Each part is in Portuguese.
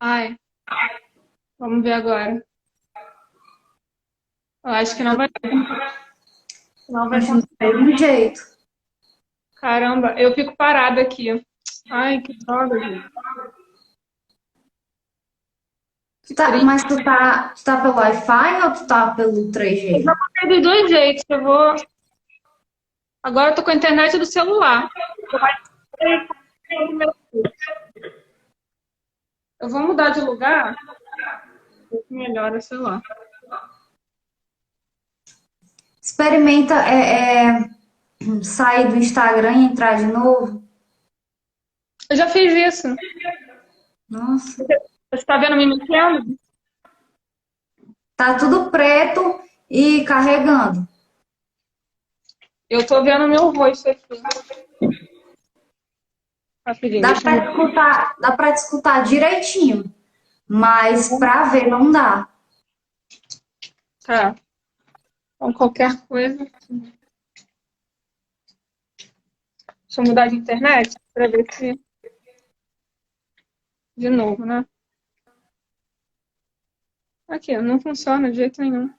Ai, vamos ver agora. Eu acho que não vai Continua do conseguir. mesmo jeito. Caramba, eu fico parada aqui. Ai, que droga, gente. Que Mas triste. tu tá pelo Wi-Fi ou tu tá pelo Eu já 3G? botei dos dois jeitos. Agora eu tô com a internet do celular. Eu vou mudar de lugar. Ver se melhora, sei lá. Experimenta sair do Instagram e entrar de novo. Eu já fiz isso. Nossa. Você tá vendo me mexendo? Tá tudo preto e carregando. Eu tô vendo meu rosto aqui. Rapidinho, deixa eu. Dá pra te escutar direitinho, mas pra ver não dá. Tá. Então, qualquer coisa. Deixa eu mudar de internet pra ver se. De novo, né? Aqui, não funciona de jeito nenhum.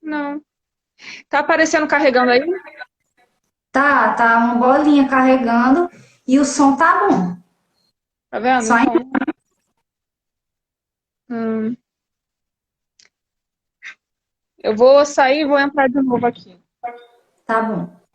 Não. Tá aparecendo carregando aí? Tá uma bolinha carregando e o som tá bom. Tá vendo? Só em... Então. hum, eu vou sair e vou entrar de novo aqui. Tá bom.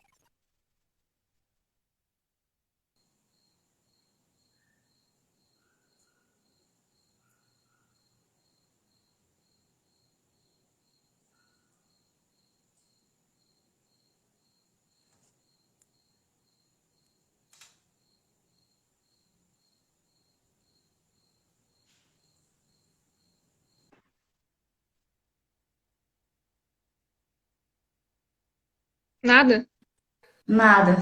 Nada? Nada.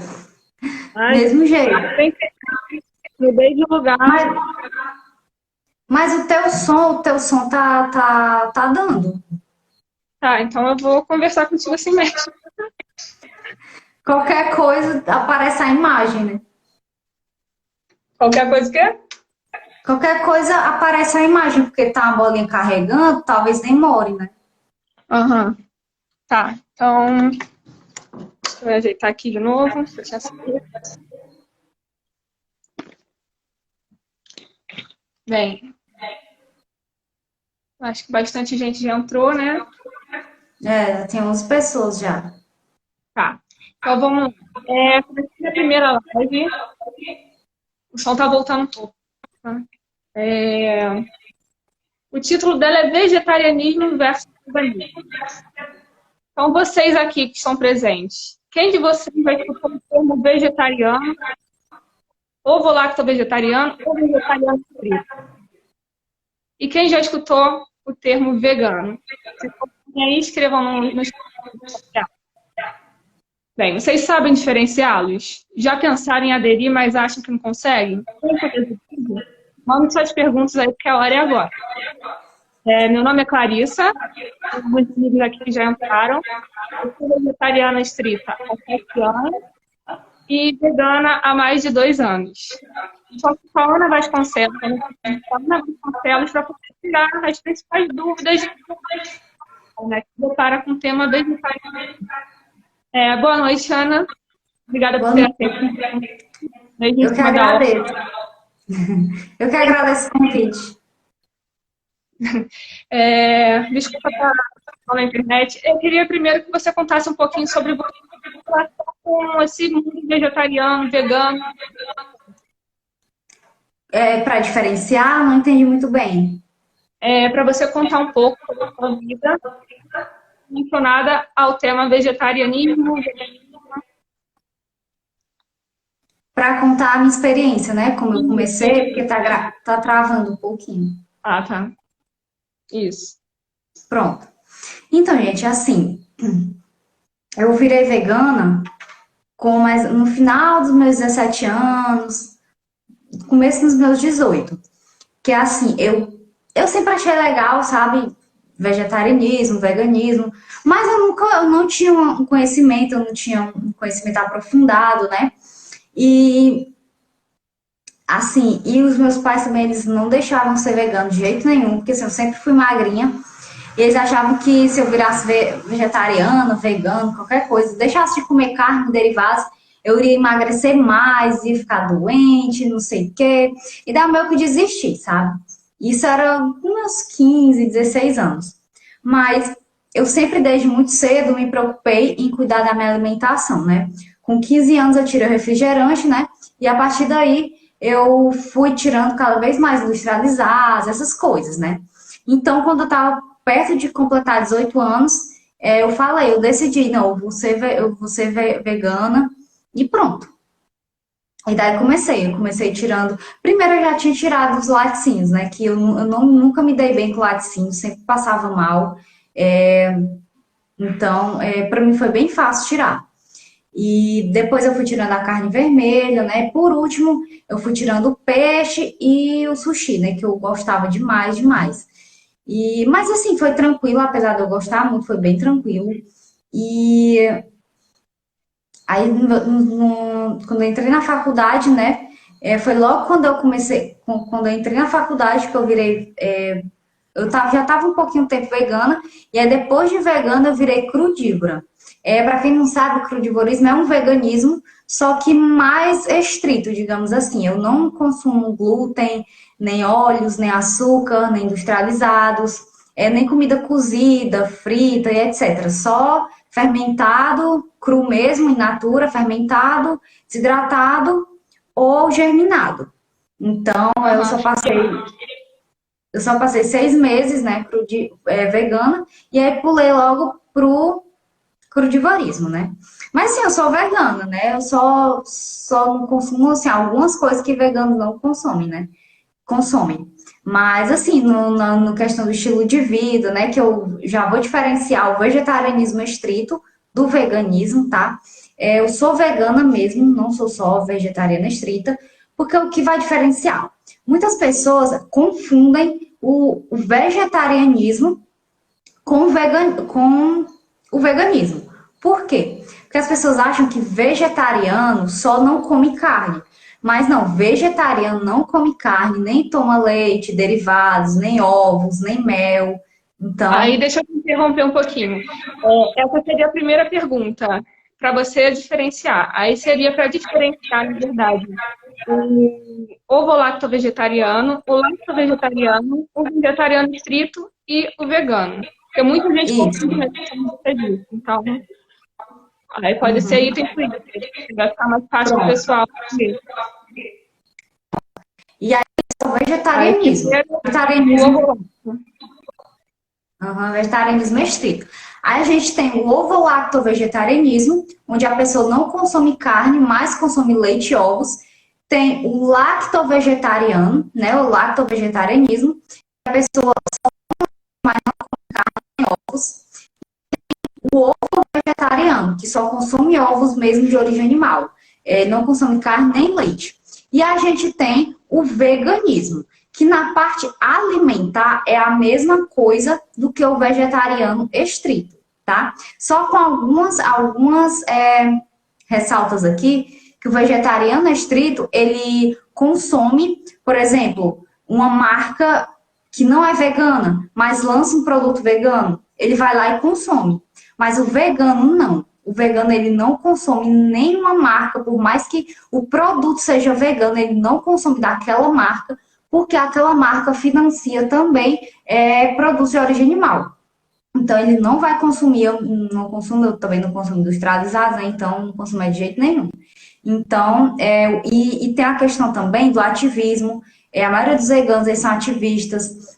Ai, Mesmo jeito. bem que mudei de lugar. Mas, mas o teu som tá dando. Tá, então eu vou conversar contigo assim mesmo. Qualquer coisa aparece a imagem, né? Qualquer coisa que é? Qualquer coisa aparece a imagem, porque tá a bolinha carregando, talvez demore, né? Aham. Tá, então. Deixa eu ajeitar aqui de novo. Fechar essa aqui. Bem, acho que bastante gente já entrou, né? É, tem 11 pessoas já. Tá. Então vamos lá. Comecei a primeira live. O som tá voltando um pouco. Tá? É, o título dela é Vegetarianismo versus Veganismo. Então, vocês aqui que estão presentes, quem de vocês vai escutar o termo vegetariano, ou lacto-vegetariano, ou vegetariano frito? E quem já escutou o termo vegano? Se forem aí, escrevam nos comentários. Bem, vocês sabem diferenciá-los? Já pensaram em aderir, mas acham que não conseguem? Mande suas perguntas aí, porque a hora é agora. Meu nome é Clarissa, muitos amigos aqui já entraram. Eu sou vegetariana estrita há 7 anos e vegana há mais de 2 anos. Só que com a Ana Vasconcelos, para poder tirar as principais dúvidas, né, que depara com o tema vegetariano. Boa noite, Ana. Obrigada por Boa ter noite. aceito mesmo em Eu que cima da hora. agradeço. Eu que agradeço o convite. Desculpa estar na internet. Eu queria primeiro que você contasse um pouquinho sobre você com esse mundo vegetariano, vegano. Para diferenciar, não entendi muito bem. Para você contar um pouco sobre a sua vida relacionada ao tema vegetarianismo. Para contar a minha experiência, né? Como eu comecei, porque tá travando um pouquinho. Ah, tá. Isso. Pronto. Então, gente, assim, eu virei vegana no final dos meus 17 anos, começo dos meus 18. Que é assim, eu sempre achei legal, sabe? Vegetarianismo, veganismo, mas eu não tinha um conhecimento, eu não tinha um conhecimento aprofundado, né? E assim, e os meus pais também, eles não deixavam ser vegano de jeito nenhum, porque assim, eu sempre fui magrinha. E eles achavam que se eu virasse vegetariana, vegano, qualquer coisa, deixasse de comer carne, derivados, eu iria emagrecer mais, ia ficar doente, não sei o quê. E daí meio que desistir, sabe? Isso era uns 15, 16 anos. Mas eu sempre, desde muito cedo, me preocupei em cuidar da minha alimentação, né? Com 15 anos eu tirei o refrigerante, né? E a partir daí eu fui tirando cada vez mais industrializados, essas coisas, né? Então, quando eu tava perto de completar 18 anos, eu falei, eu decidi, não, eu vou ser vegana e pronto. E daí eu comecei tirando. Primeiro eu já tinha tirado os laticínios, né? Que nunca me dei bem com laticínios, sempre passava mal. É, então, para mim foi bem fácil tirar. E depois eu fui tirando a carne vermelha, né? Por último, eu fui tirando o peixe e o sushi, né? Que eu gostava demais, demais. Mas assim, foi tranquilo, apesar de eu gostar muito, foi bem tranquilo. E aí, quando eu entrei na faculdade, né? Foi logo quando eu comecei, quando eu entrei na faculdade que eu virei. Já estava um pouquinho tempo vegana, e aí depois de vegana eu virei crudívora. Para quem não sabe, o crudivorismo é um veganismo, só que mais estrito, digamos assim. Eu não consumo glúten, nem óleos, nem açúcar, nem industrializados, nem comida cozida, frita e etc. Só fermentado, cru mesmo, in natura, fermentado, desidratado ou germinado. Então, eu só passei 6 meses, né, vegana, e aí pulei logo pro crudivorismo, né? Mas sim, eu sou vegana, né? Eu só não consumo, assim, algumas coisas que veganos não consomem, né? Consomem. Mas, assim, no questão do estilo de vida, né? Que eu já vou diferenciar o vegetarianismo estrito do veganismo, tá? Eu sou vegana mesmo, não sou só vegetariana estrita, porque o que vai diferenciar? Muitas pessoas confundem o vegetarianismo com o veganismo. Por quê? Porque as pessoas acham que vegetariano só não come carne. Mas não, vegetariano não come carne, nem toma leite, derivados, nem ovos, nem mel. Aí Então, deixa eu te interromper um pouquinho. Essa seria a primeira pergunta, para você diferenciar. Aí seria para diferenciar, na verdade, o ovo-lacto-vegetariano, o lacto-vegetariano, o vegetariano estrito e o vegano. Porque muita gente isso. confunde disso. Então, aí pode ser Uhum. item por item. Vai ficar mais fácil para o Pronto. pessoal ver. E aí, o Aí vegetarianismo. primeiro, o Vegetarianismo, ovo-lacto. vegetarianismo estrito. Aí a gente tem o ovo-lacto-vegetarianismo, onde a pessoa não consome carne, mas consome leite e ovos. Tem o lacto-vegetariano, né? O lacto-vegetarianismo, a pessoa ovos, o ovo vegetariano, que só consome ovos mesmo de origem animal, não consome carne nem leite. E a gente tem o veganismo, que na parte alimentar é a mesma coisa do que o vegetariano estrito, tá? Só com algumas ressaltas aqui, que o vegetariano estrito, ele consome, por exemplo, uma marca que não é vegana, mas lança um produto vegano, ele vai lá e consome. Mas o vegano não. O vegano ele não consome nenhuma marca, por mais que o produto seja vegano, ele não consome daquela marca, porque aquela marca financia também produtos de origem animal. Então ele não vai consumir, eu não consumo, eu também não consumo industrializado, né? Então não consumo de jeito nenhum. Então, e tem a questão também do ativismo. A maioria dos veganos eles são ativistas,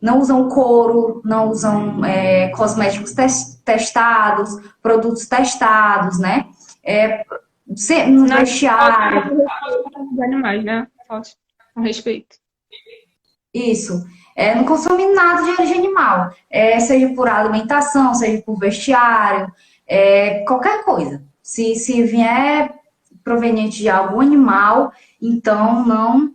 não usam couro, não usam cosméticos testados, produtos testados, né? No Na vestiário, dos animais, né? Falta com respeito. isso. Não consome nada de origem animal, seja por alimentação, seja por vestiário, qualquer coisa. Se vier proveniente de algum animal, então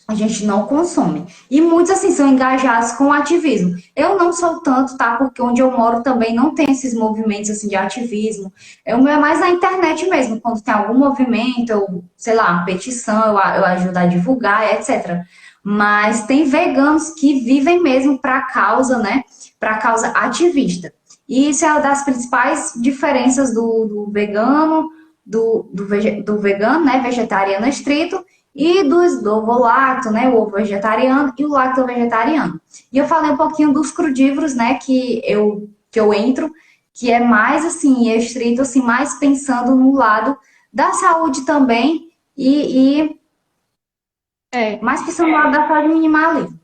a gente não consome. E muitos, assim, são engajados com o ativismo. Eu não sou tanto, tá? Porque onde eu moro também não tem esses movimentos, assim, de ativismo. O meu é mais na internet mesmo. Quando tem algum movimento, eu, sei lá, uma petição, eu ajudo a divulgar, etc. Mas tem veganos que vivem mesmo para a causa, né? Para a causa ativista. E isso é uma das principais diferenças do vegano, do vegano, né? Vegetariano estrito, e do ovo-lacto, né, o ovo vegetariano e o lacto-vegetariano. E eu falei um pouquinho dos crudívoros, né, que eu entro, que é mais, assim, estrito, assim, mais pensando no lado da saúde também e É. mais pensando no lado da saúde minimalismo.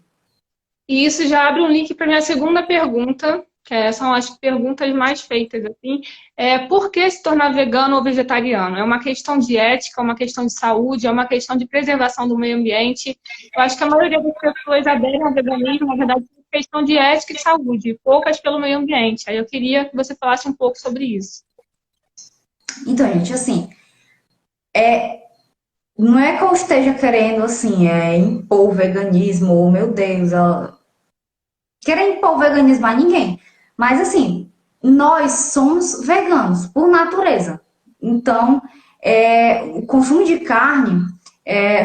E isso já abre um link para minha segunda pergunta, são as perguntas mais feitas, assim. Por que se tornar vegano ou vegetariano? É uma questão de ética, é uma questão de saúde, é uma questão de preservação do meio ambiente. Eu acho que a maioria das pessoas aderem ao veganismo, na verdade, é questão de ética e saúde, poucas pelo meio ambiente. Aí eu queria que você falasse um pouco sobre isso. Então, gente, assim, não é que eu esteja querendo, assim, impor o veganismo, ou, meu Deus, querer impor o veganismo a ninguém. Mas, assim, nós somos veganos, por natureza. Então, o consumo de carne,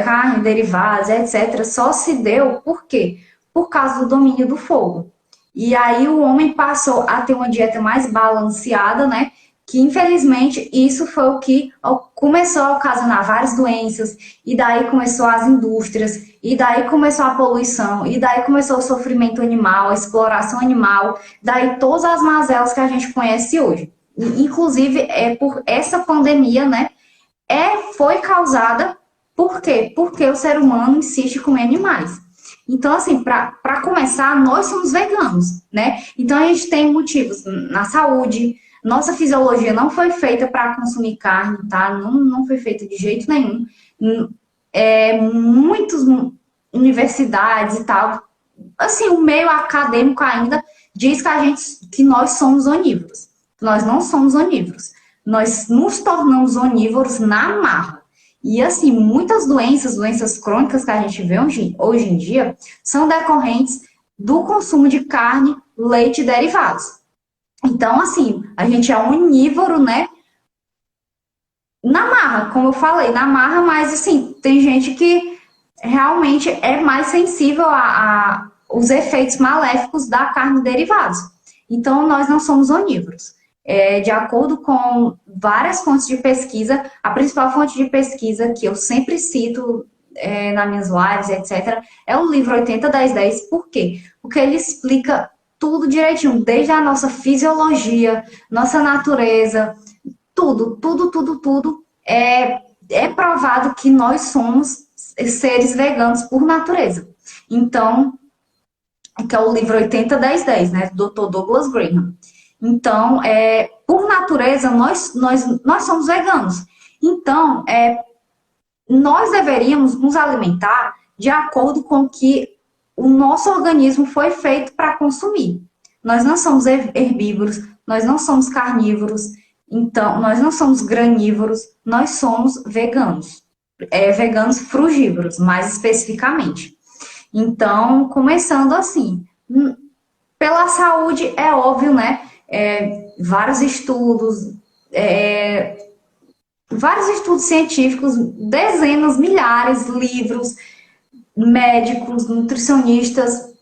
carne, derivados, etc., só se deu por quê? Por causa do domínio do fogo. E aí o homem passou a ter uma dieta mais balanceada, né? Que infelizmente isso foi o que começou a ocasionar várias doenças, e daí começou as indústrias, e daí começou a poluição, e daí começou o sofrimento animal, a exploração animal, daí todas as mazelas que a gente conhece hoje. Inclusive, por essa pandemia, né? Foi causada por quê? Porque o ser humano insiste em comer animais. Então, assim, para começar, nós somos veganos, né? Então, a gente tem motivos na saúde, nossa fisiologia não foi feita para consumir carne, tá? Não foi feita de jeito nenhum. Muitas universidades e tal, assim, o meio acadêmico ainda diz que nós somos onívoros. Nós não somos onívoros. Nós nos tornamos onívoros na marra. E assim, muitas doenças crônicas que a gente vê hoje em dia, são decorrentes do consumo de carne, leite e derivados. Então, assim, a gente é onívoro, né? Na marra, como eu falei, na marra, mas assim, tem gente que realmente é mais sensível a os efeitos maléficos da carne e derivados. Então, nós não somos onívoros. De acordo com várias fontes de pesquisa, a principal fonte de pesquisa que eu sempre cito nas minhas lives, etc., é o livro 80-10-10. Por quê? Porque ele explica tudo direitinho, desde a nossa fisiologia, nossa natureza, tudo, tudo, tudo, tudo. É provado que nós somos seres veganos por natureza. Então, que é o livro 80-10-10, né, do Dr. Douglas Graham. Então, por natureza, nós somos veganos. Então, nós deveríamos nos alimentar de acordo com o que o nosso organismo foi feito para consumir. Nós não somos herbívoros, nós não somos carnívoros, então, nós não somos granívoros, nós somos veganos. Veganos frugívoros, mais especificamente. Então, começando assim, pela saúde, é óbvio, né? Vários estudos científicos, dezenas, milhares, livros, médicos, nutricionistas,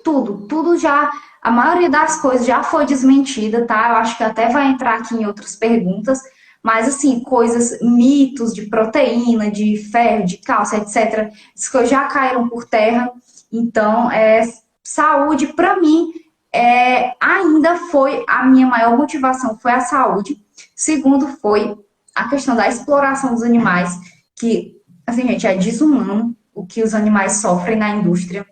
tudo já, a maioria das coisas já foi desmentida, tá? Eu acho que até vai entrar aqui em outras perguntas, mas assim, coisas, mitos de proteína, de ferro, de cálcio, etc., essas coisas já caíram por terra. Então, saúde, para mim, ainda foi a minha maior motivação, foi a saúde. Segundo, foi a questão da exploração dos animais, que, assim, gente, é desumano o que os animais sofrem na indústria.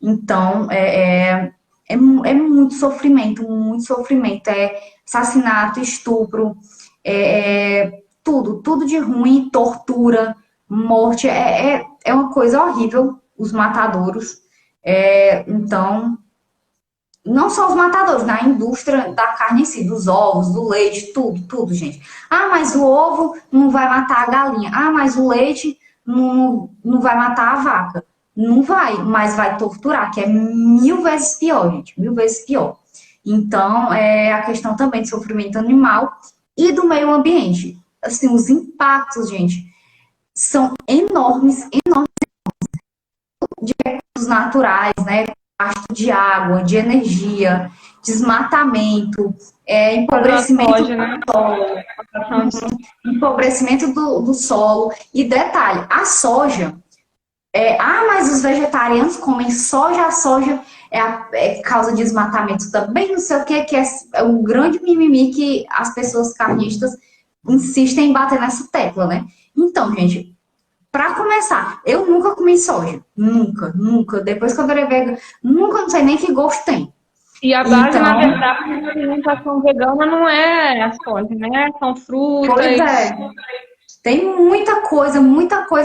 Então, é muito sofrimento, muito sofrimento. Assassinato, estupro, tudo de ruim, tortura, morte. É uma coisa horrível, os matadouros. Então, não só os matadores, na indústria da carne em si, dos ovos, do leite, tudo, gente. Ah, mas o ovo não vai matar a galinha. Ah, mas o leite não vai matar a vaca. Não vai, mas vai torturar, que é 1000 vezes pior, gente, 1000 vezes pior. Então, é a questão também de sofrimento animal e do meio ambiente. Assim, os impactos, gente, são enormes, enormes de recursos naturais, né? Gasto de água, de energia, desmatamento, Fazendo a empobrecimento soja, né? do solo, empobrecimento do solo. E detalhe, a soja, mas os vegetarianos comem soja, a soja é causa de desmatamento também, não sei o que é um grande mimimi que as pessoas carnistas insistem em bater nessa tecla, né? Então, gente, pra começar, eu nunca comi soja. Nunca, nunca. Depois que eu virei vegana, nunca, não sei nem que gosto tem. E a base, na Então, verdade, da alimentação vegana não é a soja, né? São pois frutas. é. Tem muita coisa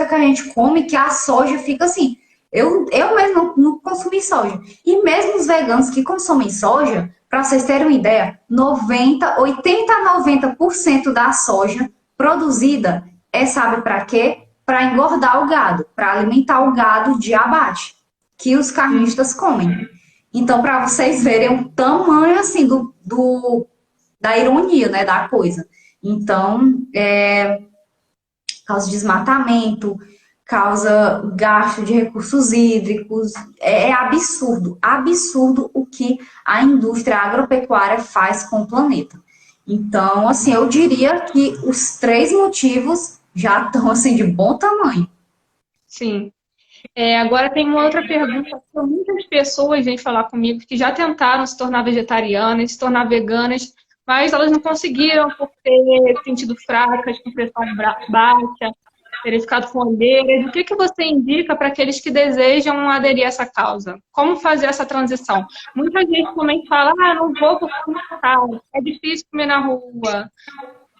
que a gente come que a soja fica assim. Eu mesmo não consumi soja. E mesmo os veganos que consomem soja, para vocês terem uma ideia, 80 a 90% da soja produzida sabe para quê? Para engordar o gado, para alimentar o gado de abate, que os carnistas comem. Então, para vocês verem o tamanho assim da ironia, né, da coisa. Então, causa desmatamento, causa gasto de recursos hídricos. É absurdo, absurdo o que a indústria agropecuária faz com o planeta. Então, assim, eu diria que os 3 motivos já estão assim de bom tamanho. Sim. Agora tem uma outra pergunta que muitas pessoas vêm falar comigo que já tentaram se tornar vegetarianas, se tornar veganas, mas elas não conseguiram por ter sentido fracas, com pressão baixa, terem ficado com olheiras. O que você indica para aqueles que desejam aderir a essa causa? Como fazer essa transição? Muita gente também fala, não vou porque é difícil comer na rua,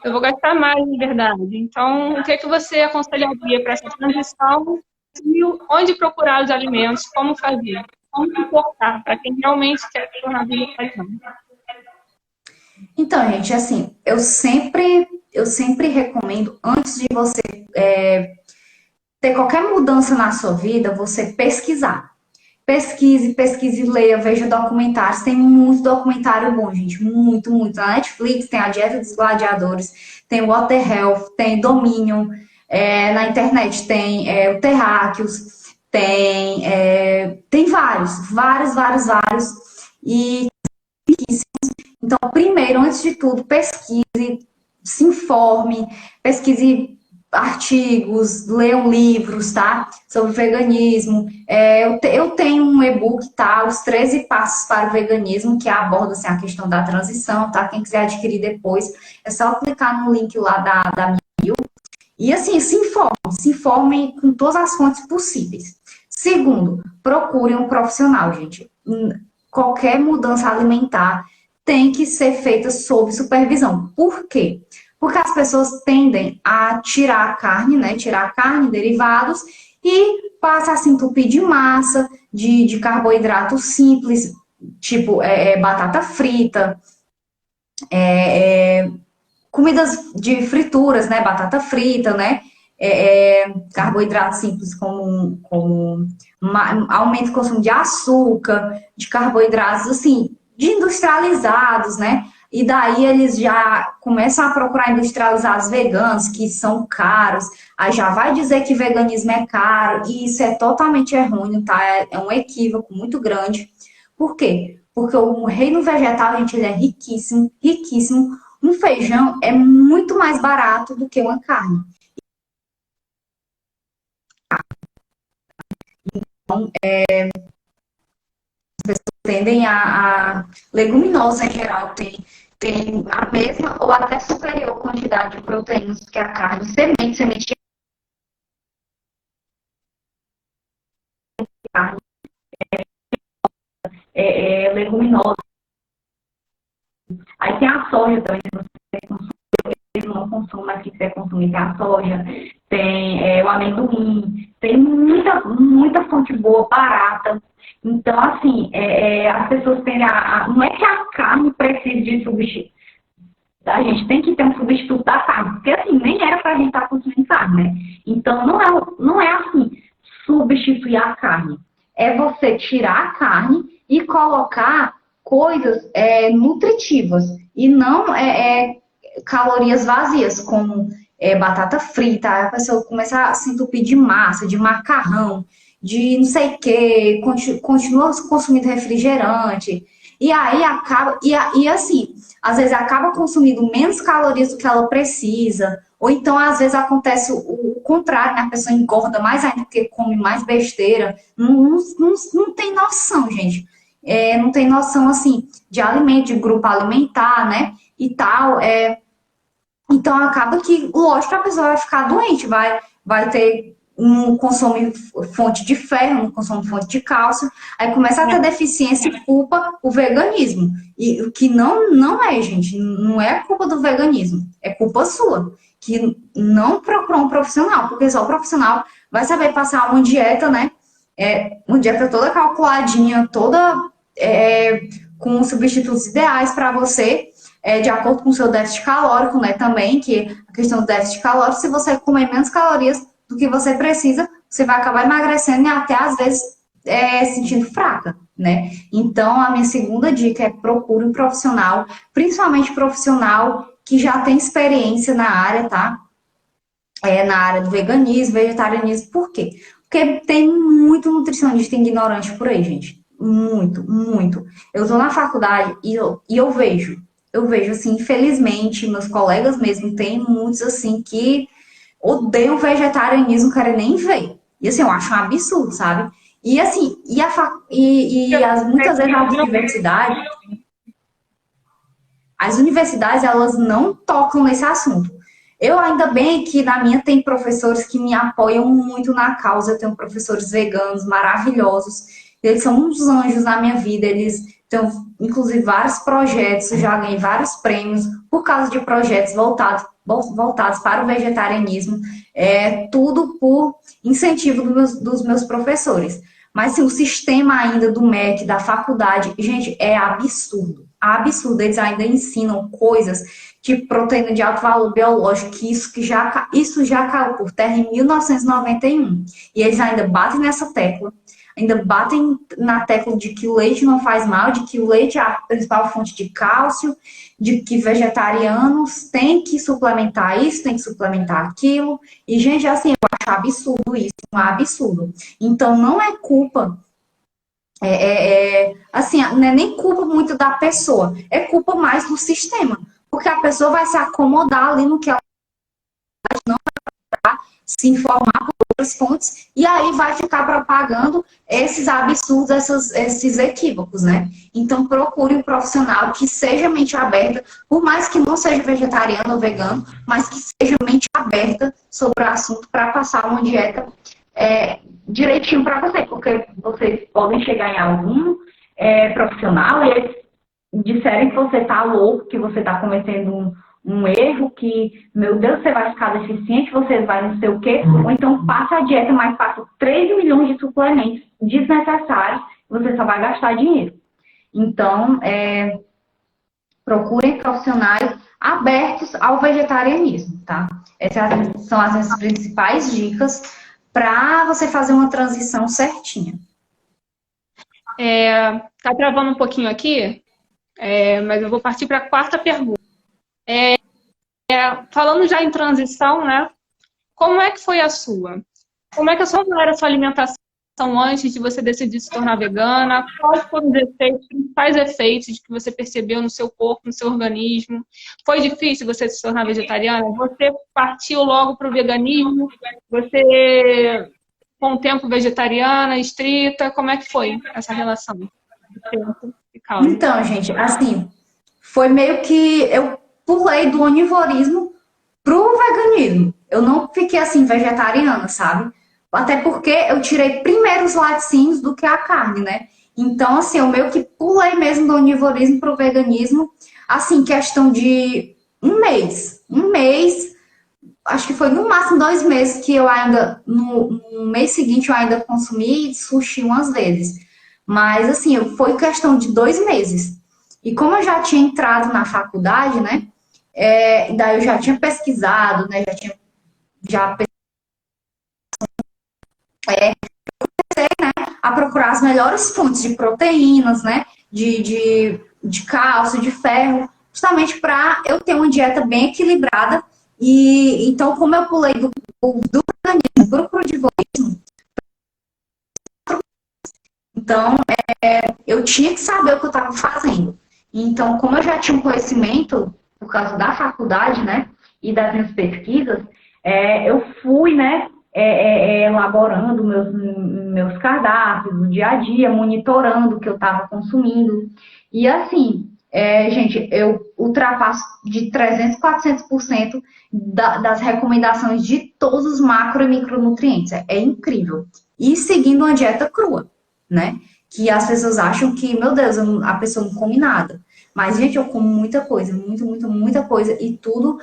eu vou gastar mais, de verdade. Então, o que você aconselharia para essa transição? E onde procurar os alimentos, como fazer, como se portar para quem realmente quer se tornar vegetariano. Então, gente, assim, eu sempre recomendo, antes de você ter qualquer mudança na sua vida, você pesquisar. Pesquise, leia, veja documentários. Tem muito documentário bom, gente. Muito, muito. Na Netflix tem a Dieta dos Gladiadores, tem o Water Health, tem Dominion. Na internet tem o Terráqueos, tem vários. E então, primeiro, antes de tudo, pesquise, se informe, pesquise artigos, leiam livros, tá? Sobre veganismo. Eu tenho um e-book, tá? Os 13 passos para o veganismo, que aborda assim, a questão da transição, tá? Quem quiser adquirir depois, é só clicar no link lá da minha bio. E assim, se informe com todas as fontes possíveis. Segundo, procure um profissional, gente. Qualquer mudança alimentar tem que ser feita sob supervisão. Por quê? Porque as pessoas tendem a tirar a carne, né? Tirar a carne, derivados, e passa a se entupir de massa, de carboidrato simples, tipo batata frita, comidas de frituras, né? Batata frita, né? Carboidratos simples como aumento do consumo de açúcar, de carboidratos, assim, de industrializados, né? E daí eles já começam a procurar industrializados veganos, que são caros, aí já vai dizer que veganismo é caro, e isso é totalmente errôneo, tá? É um equívoco muito grande. Por quê? Porque o reino vegetal, gente, ele é riquíssimo, riquíssimo. Um feijão é muito mais barato do que uma carne. Então, tendem a leguminosas em geral tem a mesma ou até superior quantidade de proteínas que a carne. Semente de carne leguminosa. Aí tem a soja também, se você consumir, não consome, mas que quiser consumir, tem a soja, tem o amendoim, tem muita fonte boa, barata. Então, assim, as pessoas têm não é que a carne precise de substituto. A gente tem que ter um substituto da carne, porque assim, nem era pra gente estar consumindo carne, né? Então, não é assim, substituir a carne. É você tirar a carne e colocar coisas nutritivas e não calorias vazias, como batata frita. A pessoa começa a se entupir de massa, de macarrão, de não sei o que, continua consumindo refrigerante. E aí acaba, e assim, às vezes acaba consumindo menos calorias do que ela precisa, ou então às vezes acontece o contrário, né? A pessoa engorda mais ainda porque come mais besteira. Não tem noção, gente. Não tem noção, assim, de alimento, de grupo alimentar, né? E tal. Então acaba que, lógico, a pessoa vai ficar doente, vai ter um consome fonte de ferro, um consome fonte de cálcio, aí começa a ter deficiência e culpa o veganismo. E o que não é, gente, não é culpa do veganismo, é culpa sua, que não procurou um profissional, porque só o profissional vai saber passar uma dieta, né? Uma dieta toda calculadinha, toda com substitutos ideais para você, de acordo com o seu déficit calórico, né? Também, que a questão do déficit calórico, se você comer menos calorias do que você precisa, você vai acabar emagrecendo e até às vezes sentindo fraca, né? Então, a minha segunda dica é procure um profissional, principalmente profissional que já tem experiência na área, tá? Na área do veganismo, vegetarianismo. Por quê? Porque tem muito nutricionista ignorante por aí, gente. Muito, muito. Eu tô na faculdade e eu vejo, assim, infelizmente, meus colegas mesmo, tem muitos, assim, que odeiam o vegetarianismo, não querem nem ver. E, assim, eu acho um absurdo, sabe? E, assim, muitas vezes as universidades, elas não tocam nesse assunto. Eu, ainda bem que na minha tem professores que me apoiam muito na causa, eu tenho professores veganos maravilhosos, eles são uns anjos na minha vida, eles têm, inclusive, vários projetos, eu já ganhei vários prêmios por causa de projetos voltados para o vegetarianismo, tudo por incentivo dos meus professores. Mas, assim, o sistema ainda do MEC, da faculdade, gente, é absurdo. Absurdo. Eles ainda ensinam coisas tipo proteína de alto valor biológico, que isso já caiu por terra em 1991. E eles ainda batem nessa tecla. Ainda batem na tecla de que o leite não faz mal, de que o leite é a principal fonte de cálcio, de que vegetarianos têm que suplementar isso, têm que suplementar aquilo. E, gente, assim, eu acho absurdo isso, um absurdo. Então, não é culpa, assim, não é nem culpa muito da pessoa, é culpa mais do sistema. Porque a pessoa vai se acomodar ali no que ela não vai se informar por outras fontes, e aí vai ficar propagando esses absurdos, esses equívocos, né? Então, procure um profissional que seja mente aberta, por mais que não seja vegetariano ou vegano, mas que seja mente aberta sobre o assunto para passar uma dieta direitinho para você, porque vocês podem chegar em algum profissional e eles disserem que você está louco, que você está cometendo um erro, que, meu Deus, você vai ficar deficiente, você vai não sei o quê, ou então passa a dieta, mas passa 3 milhões de suplementos desnecessários, você só vai gastar dinheiro. Então, procurem profissionais abertos ao vegetarianismo, tá? Essas são as minhas principais dicas para você fazer uma transição certinha. Tá travando um pouquinho aqui, mas eu vou partir para a quarta pergunta. Falando já em transição, né? Como é que foi a sua? Como é que era a sua alimentação antes de você decidir se tornar vegana? Quais foram os principais efeitos que você percebeu no seu corpo, no seu organismo? Foi difícil você se tornar vegetariana? Você partiu logo para o veganismo? Você, com o tempo, vegetariana, estrita? Como é que foi essa relação? Então, gente, assim, foi meio que eu pulei do onivorismo pro veganismo. Eu não fiquei assim vegetariana, sabe? Até porque eu tirei primeiro os laticínios do que a carne, né? Então, assim, eu meio que pulei mesmo do onivorismo pro veganismo, assim, questão de um mês, acho que foi no máximo 2 meses que eu ainda, no mês seguinte eu ainda consumi sushi umas vezes. Mas, assim, foi questão de 2 meses. E como eu já tinha entrado na faculdade, né? Daí eu já tinha pesquisado, né? a procurar as melhores fontes de proteínas, né? De cálcio, de ferro, justamente para eu ter uma dieta bem equilibrada. E então, como eu pulei do veganismo para o crudivorismo, então eu tinha que saber o que eu estava fazendo. Então, como eu já tinha um conhecimento por causa da faculdade, né, e das minhas pesquisas, eu fui, né, elaborando meus cardápios no dia a dia, monitorando o que eu estava consumindo. E assim, gente, eu ultrapasso de 300, 400% das recomendações de todos os macro e micronutrientes. É incrível. E seguindo uma dieta crua, né? Que as pessoas acham que, meu Deus, a pessoa não come nada. Mas, gente, eu como muita coisa, muita coisa, e tudo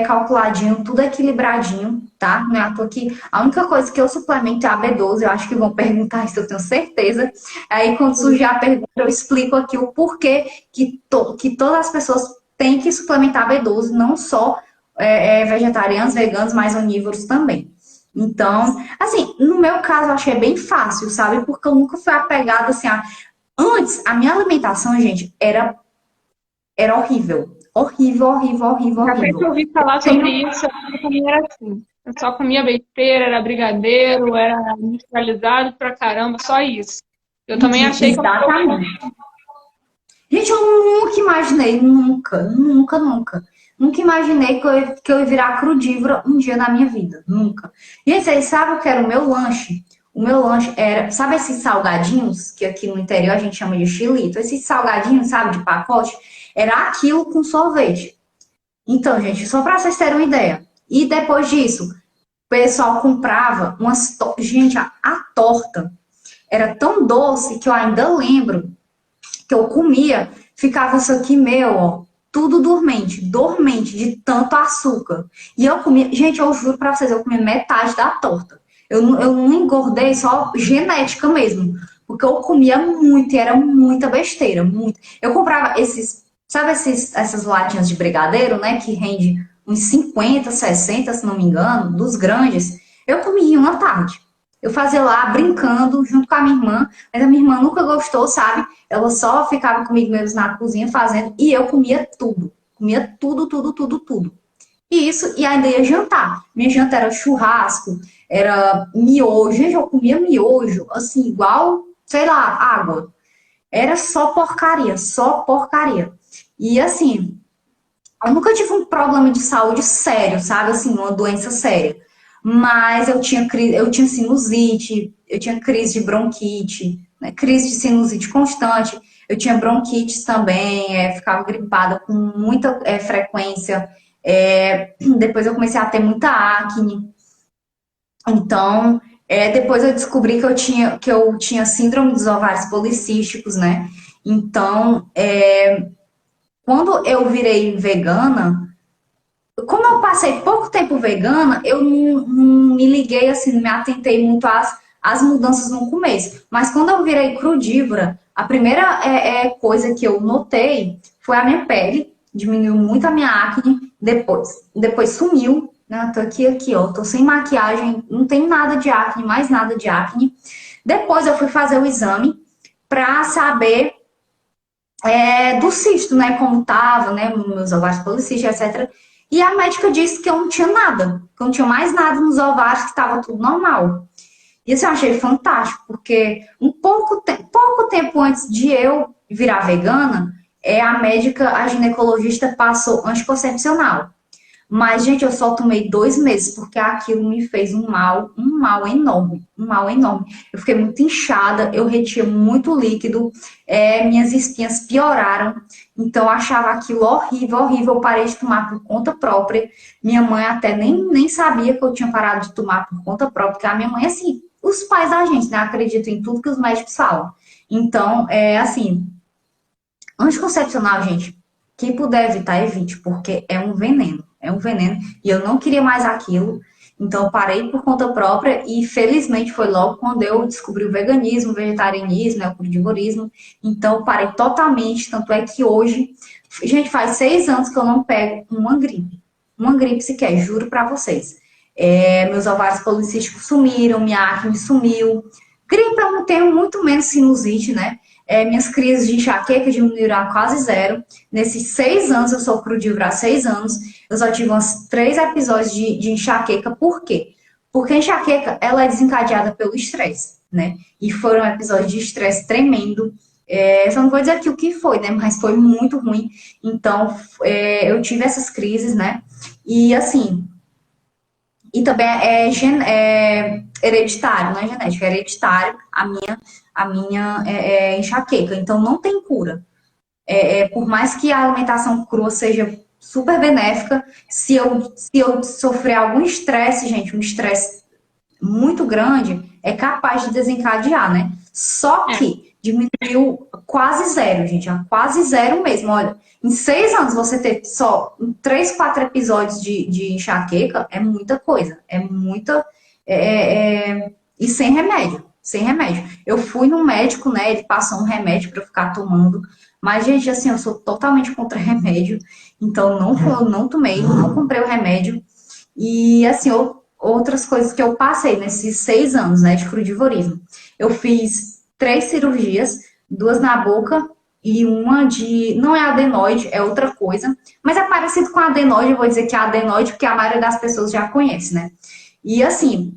calculadinho, tudo equilibradinho, tá? Não é à toa que a única coisa que eu suplemento é a B12, eu acho que vão perguntar isso, eu tenho certeza. Aí, quando surgir a pergunta, eu explico aqui o porquê que todas as pessoas têm que suplementar a B12, não só vegetarianos, veganos, mas onívoros também. Então, assim, no meu caso, eu achei bem fácil, sabe? Porque eu nunca fui apegada, assim, Antes, a minha alimentação, gente, era horrível. Até que eu Horrível. ouvi falar sobre isso, eu também era assim. Eu só comia besteira, era brigadeiro, era industrializado pra caramba, só isso. Eu também achei que eu Exatamente. Gente, eu nunca imaginei, nunca imaginei que eu ia virar crudívora um dia na minha vida. Nunca. Gente, vocês sabem o que era o meu lanche? O meu lanche era, sabe esses salgadinhos, que aqui no interior a gente chama de chilito? Esses salgadinhos, sabe, de pacote? Era aquilo com sorvete. Então, gente, só para vocês terem uma ideia. E depois disso, o pessoal comprava umas... Gente, a torta era tão doce que eu ainda lembro que eu comia, ficava isso aqui meu, ó, tudo dormente, de tanto açúcar. E eu comia, gente, eu juro pra vocês, eu comia metade da torta. Eu não engordei, só genética mesmo. Porque eu comia muito e era muita besteira, muito. Eu comprava sabe essas latinhas de brigadeiro, né, que rende uns 50, 60, se não me engano, dos grandes. Eu comia uma tarde. Eu fazia lá brincando junto com a minha irmã, mas a minha irmã nunca gostou, sabe? Ela só ficava comigo mesmo na cozinha fazendo e eu comia tudo. Comia tudo. E isso, e ainda ia jantar. Minha janta era churrasco, era miojo. Gente, eu comia miojo, assim, igual, sei lá, água. Era só porcaria, só porcaria. E assim, eu nunca tive um problema de saúde sério, sabe? Assim, uma doença séria. Mas eu tinha sinusite, eu tinha crise de bronquite, né? Crise de sinusite constante. Eu tinha bronquites também, ficava gripada com muita frequência. Depois eu comecei a ter muita acne. Então, depois eu descobri que eu tinha síndrome dos ovários policísticos, né? Então, quando eu virei vegana, como eu passei pouco tempo vegana, eu não me liguei assim, não me atentei muito às mudanças no começo. Mas quando eu virei crudívora, a primeira coisa que eu notei foi a minha pele, diminuiu muito a minha acne, depois sumiu, né? Tô aqui, ó, tô sem maquiagem, não tem nada de acne, mais nada de acne. Depois eu fui fazer o exame pra saber do cisto, né, como tava, né, meus ovários policísticos, etc. E a médica disse que eu não tinha nada, que eu não tinha mais nada nos ovários, que estava tudo normal. E isso eu achei fantástico, porque pouco tempo antes de eu virar vegana, a médica, a ginecologista passou anticoncepcional. Mas, gente, eu só tomei 2 meses, porque aquilo me fez um mal enorme, um mal enorme. Eu fiquei muito inchada, eu retia muito líquido, minhas espinhas pioraram, então eu achava aquilo horrível. Eu parei de tomar por conta própria. Minha mãe até nem sabia que eu tinha parado de tomar por conta própria, porque a minha mãe, assim, os pais da gente, né, acreditam em tudo que os médicos falam. Então, assim, anticoncepcional, gente, quem puder evitar, evite, porque é um veneno. É um veneno. E eu não queria mais aquilo. Então, eu parei por conta própria e, felizmente, foi logo quando eu descobri o veganismo, o vegetarianismo, né, o crudivorismo. Então, eu parei totalmente. Tanto é que hoje, gente, faz 6 anos que eu não pego uma gripe. Uma gripe sequer, juro pra vocês. Meus ovários policísticos sumiram, minha acne sumiu. Gripe eu não tenho, muito menos sinusite, né? Minhas crises de enxaqueca diminuíram a quase zero. Nesses 6 anos, eu sou crudívora há 6 anos, eu só tive uns 3 episódios de enxaqueca. Por quê? Porque a enxaqueca, ela é desencadeada pelo estresse, né? E foram episódios de estresse tremendo. Só não vou dizer aqui o que foi, né? Mas foi muito ruim. Então, eu tive essas crises, né? E assim, e também é hereditário, não é genético, é hereditário a minha enxaqueca. Então não tem cura. Por mais que a alimentação crua seja super benéfica, se eu sofrer algum estresse, gente, um estresse muito grande, é capaz de desencadear, né? Só É, que diminuiu quase zero, gente, quase zero mesmo. Olha, em 6 anos você ter só 3, 4 episódios de enxaqueca é muita coisa, é muita. E sem remédio, sem remédio. Eu fui no médico, né? Ele passou um remédio para eu ficar tomando, mas, gente, assim, eu sou totalmente contra remédio, então eu não tomei, não comprei o remédio. E, assim, outras coisas que eu passei nesses 6 anos, né, de crudivorismo. Eu fiz 3 cirurgias, 2 na boca e uma de. Não é adenoide, é outra coisa. Mas é parecido com a adenoide, eu vou dizer que é adenoide, porque a maioria das pessoas já conhece, né? E assim,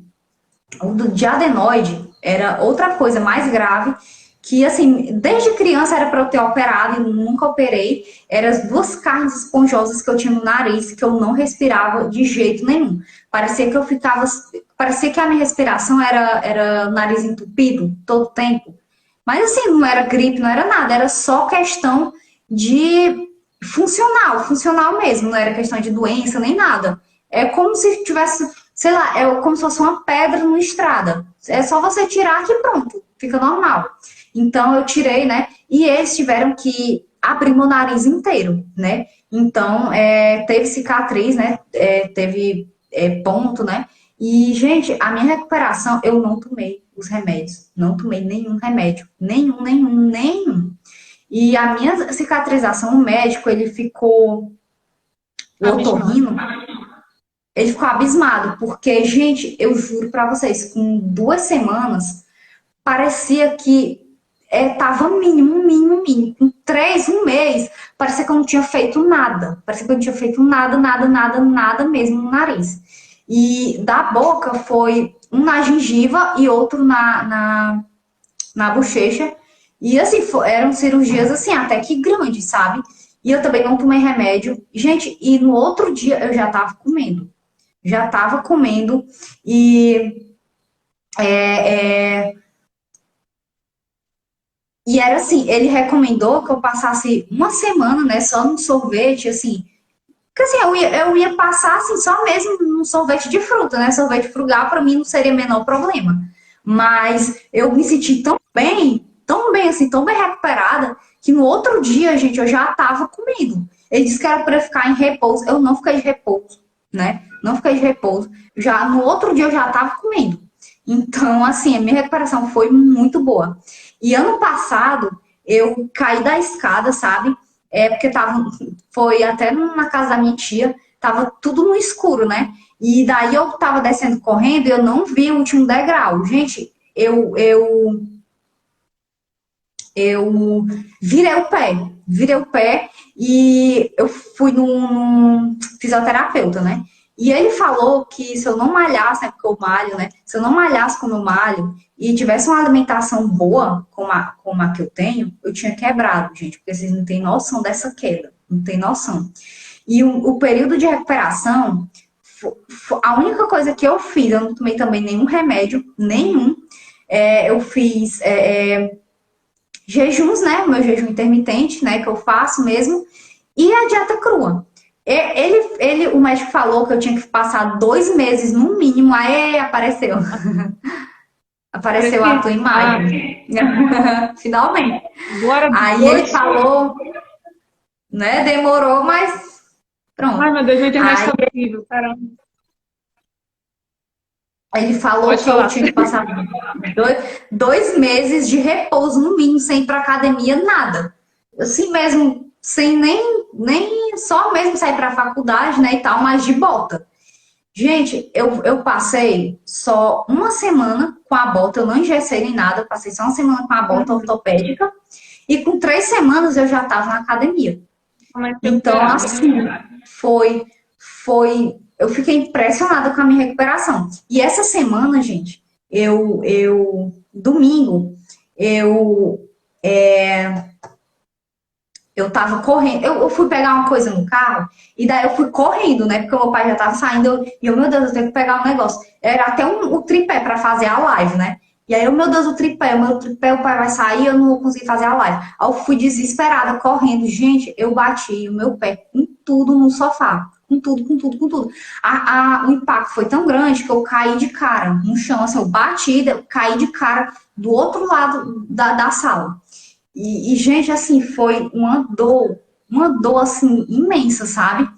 o de adenoide era outra coisa mais grave, que assim, desde criança era para eu ter operado e nunca operei. Eram as 2 carnes esponjosas que eu tinha no nariz, que eu não respirava de jeito nenhum. Parecia que eu ficava. Parecia que a minha respiração era nariz entupido todo tempo. Mas assim, não era gripe, não era nada, era só questão de funcional mesmo, não era questão de doença nem nada. É como se tivesse, sei lá, é como se fosse uma pedra numa estrada. É só você tirar que pronto, fica normal. Então eu tirei, né? E eles tiveram que abrir meu nariz inteiro, né? Então teve cicatriz, né? Teve ponto, né? E, gente, a minha recuperação, eu não tomei os remédios. Não tomei nenhum remédio. Nenhum. E a minha cicatrização, o médico, ele ficou. O abismado. otorrino, ele ficou abismado. Porque, gente, eu juro pra vocês, com 2 semanas, parecia que tava mínimo. Com 1 mês, parecia que eu não tinha feito nada. Parecia que eu não tinha feito nada mesmo no nariz. E da boca foi um na gengiva e outro na bochecha. E assim, eram cirurgias assim, até que grandes, sabe? E eu também não tomei remédio. Gente, e no outro dia eu já tava comendo. Já tava comendo. E é, é, E era assim, ele recomendou que eu passasse uma semana, né, só no sorvete, assim. Porque assim, eu ia passar assim, só mesmo no sorvete de fruta, né? Sorvete frugal para mim não seria o menor problema. Mas eu me senti tão bem assim, tão bem recuperada, que no outro dia, gente, eu já tava comendo. Ele disse que era para ficar em repouso. Eu não fiquei de repouso, né? Não fiquei de repouso. Já no outro dia eu já tava comendo. Então, assim, a minha recuperação foi muito boa. E ano passado, eu caí da escada, sabe? Porque foi até na casa da minha tia, tava tudo no escuro, né? E daí eu tava descendo correndo e eu não vi o último degrau. Gente, eu virei o pé e eu fui num fisioterapeuta, né? E ele falou que se eu não malhasse, né, porque eu malho, né? Se eu não malhasse como eu malho e tivesse uma alimentação boa, como a que eu tenho, eu tinha quebrado, gente, porque vocês não têm noção dessa queda, não tem noção. E o período de recuperação, a única coisa que eu fiz, eu não tomei também nenhum remédio, nenhum. Eu fiz jejuns, né? O meu jejum intermitente, né? Que eu faço mesmo. E a dieta crua. O médico falou que eu tinha que passar 2 meses no mínimo. Aí apareceu. Apareceu a tua imagem. Finalmente. Agora, Aí ele falou, né? Demorou, mas pronto. ai, meu Deus, minha internet Aí tá horrível, caramba. ele falou Pode que eu falar. tinha que passar 2 meses de repouso no mínimo, sem ir pra academia, nada. Assim mesmo, sem nem só mesmo sair pra faculdade, né, e tal, mas de bota. Gente, eu passei só uma semana com a bota, eu não engessei nem nada, eu passei só uma semana com a bota ortopédica e com 3 semanas eu já estava na academia. Mas Então, recuperada. assim, eu fiquei impressionada com a minha recuperação. E essa semana, gente, domingo, eu, eu tava correndo, eu fui pegar uma coisa no carro, e daí eu fui correndo, né, porque o meu pai já tava saindo, meu Deus, eu tenho que pegar um negócio. Era até o tripé pra fazer a live, né? E aí, meu Deus, o meu tripé, o pai vai sair, eu não vou conseguir fazer a live. Aí eu fui desesperada, correndo. Gente, eu bati o meu pé com tudo no sofá. Com tudo, com tudo, com tudo. O impacto foi tão grande que eu caí de cara no chão, assim, eu bati, eu caí de cara do outro lado da sala. Gente, assim, foi uma dor, assim, imensa, sabe?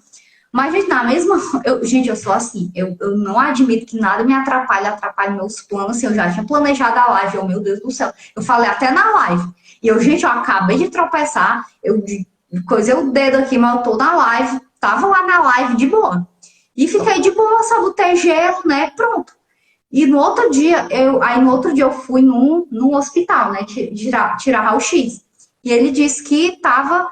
Mas, gente, na mesma. Gente, eu sou assim. Eu não admito que nada me atrapalhe meus planos. Assim, eu já tinha planejado a live. Oh, meu Deus do céu. Eu falei até na live. E gente, eu acabei de tropeçar. Eu coisei o dedo aqui, mas eu tô na live. Tava lá na live de boa. E fiquei de boa, só botei gelo, né? Pronto. E no outro dia, eu fui num hospital, né? Tirar raio-x. E ele disse que tava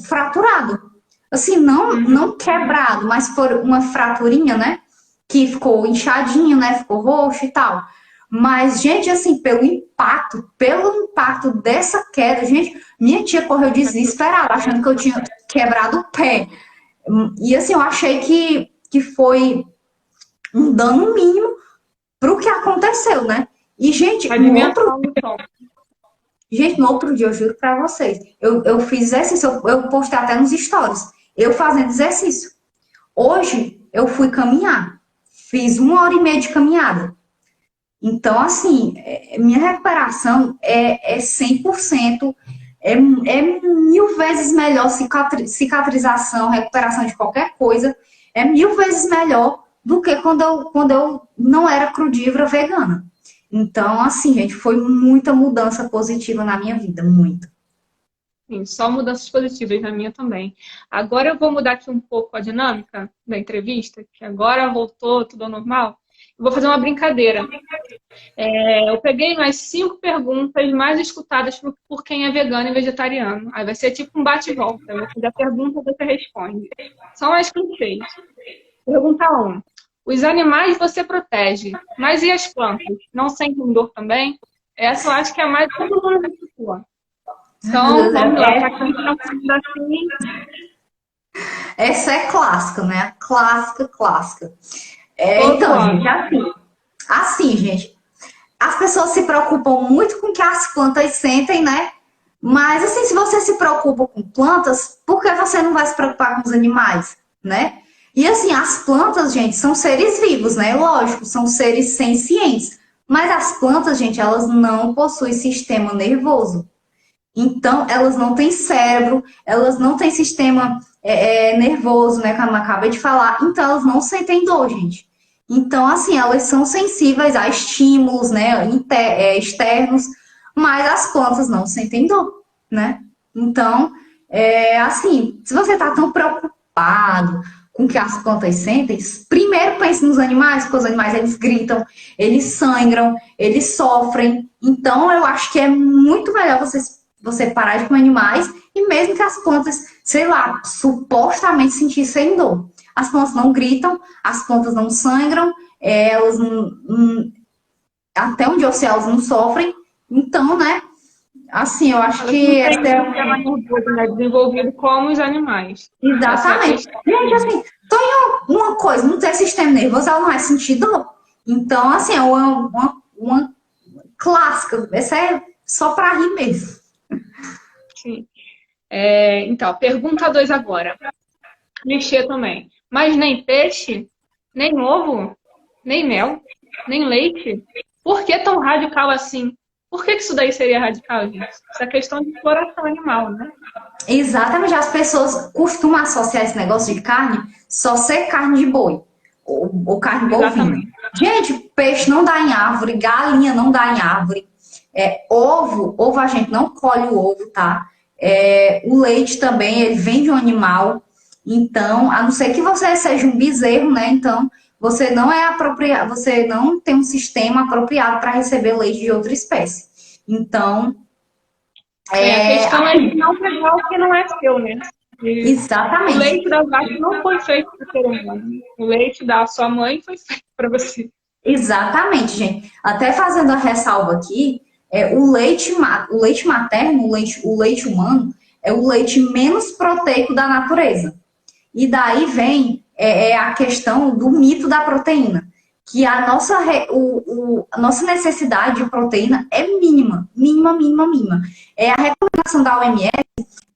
fraturado. Assim, não quebrado, mas por uma fraturinha, né? Que ficou inchadinho, né? Ficou roxo e tal. Mas, gente, assim, pelo impacto dessa queda, gente, minha tia correu desesperada, achando que eu tinha quebrado o pé. E, assim, eu achei que foi um dano mínimo pro que aconteceu, né? E, gente, no outro dia, eu juro pra vocês, eu fiz exercício, eu postei até nos stories. Eu fazendo exercício. Hoje, eu fui caminhar. Fiz 1 hora e meia de caminhada. Então, assim, minha recuperação é 100%. É 1000 vezes melhor cicatrização, recuperação de qualquer coisa. É 1000 vezes melhor do que quando eu não era crudívora vegana. Então, assim, gente, foi muita mudança positiva na minha vida. Muita. Sim, só mudanças positivas na minha também. Agora eu vou mudar aqui um pouco a dinâmica da entrevista, que agora voltou tudo ao normal. Eu vou fazer uma brincadeira. Eu peguei umas 5 perguntas mais escutadas por quem é vegano e vegetariano. Aí vai ser tipo um bate-volta. Eu vou fazer a pergunta e você responde. São as clichês. Pergunta 1. Os animais você protege, mas e as plantas? Não sentem dor também? Essa eu acho que é a mais sua. Então, vamos lá. Essa é clássica, né? Clássica. Então, gente, assim, gente, as pessoas se preocupam muito com o que as plantas sentem, né? Mas, assim, se você se preocupa com plantas, por que você não vai se preocupar com os animais, né? E, assim, as plantas, gente, são seres vivos, né? Lógico, são seres sencientes. Mas as plantas, gente, elas não possuem sistema nervoso. Então, elas não têm cérebro, elas não têm sistema nervoso, né? Como eu acabei de falar. Então, elas não sentem dor, gente. Então, assim, elas são sensíveis a estímulos, né? Externos, mas as plantas não sentem dor, né? Então, assim, se você está tão preocupado com o que as plantas sentem, primeiro pense nos animais, porque os animais, eles gritam, eles sangram, eles sofrem. Então, eu acho que é muito melhor você parar de comer animais e mesmo que as plantas, sei lá, supostamente sentissem dor. As plantas não gritam, as plantas não sangram, elas até onde eu sei, elas não sofrem. Então, né, assim, eu acho que essa é desenvolvido como os animais. Exatamente. Gente, assim, uma coisa, não ter sistema nervoso, ela não vai sentir dor. Então, assim, é uma clássica. Essa é só para rir mesmo. Sim. Então, pergunta 2 agora. Clichê também. Mas nem peixe, nem ovo, nem mel, nem leite? Por que tão radical assim? Por que isso daí seria radical, gente? Isso é questão de exploração animal, né? Exatamente. As pessoas costumam associar esse negócio de carne só ser carne de boi ou carne bovina. Gente, peixe não dá em árvore, galinha não dá em árvore. Ovo a gente não colhe o ovo, tá? O leite também, ele vem de um animal. Então, a não ser que você seja um bezerro, né? Então, você não é apropriado, você não tem um sistema apropriado para receber leite de outra espécie. Então, A questão é de não pegar o que não é seu, né? E o exatamente. leite da vaca não foi feito para o ser humano. O leite da sua mãe foi feito para você. Exatamente, gente. Até fazendo a ressalva aqui, o leite materno, o leite humano, é o leite menos proteico da natureza. E daí vem a questão do mito da proteína, que a nossa necessidade de proteína é mínima, mínima, mínima, mínima. A recomendação da OMS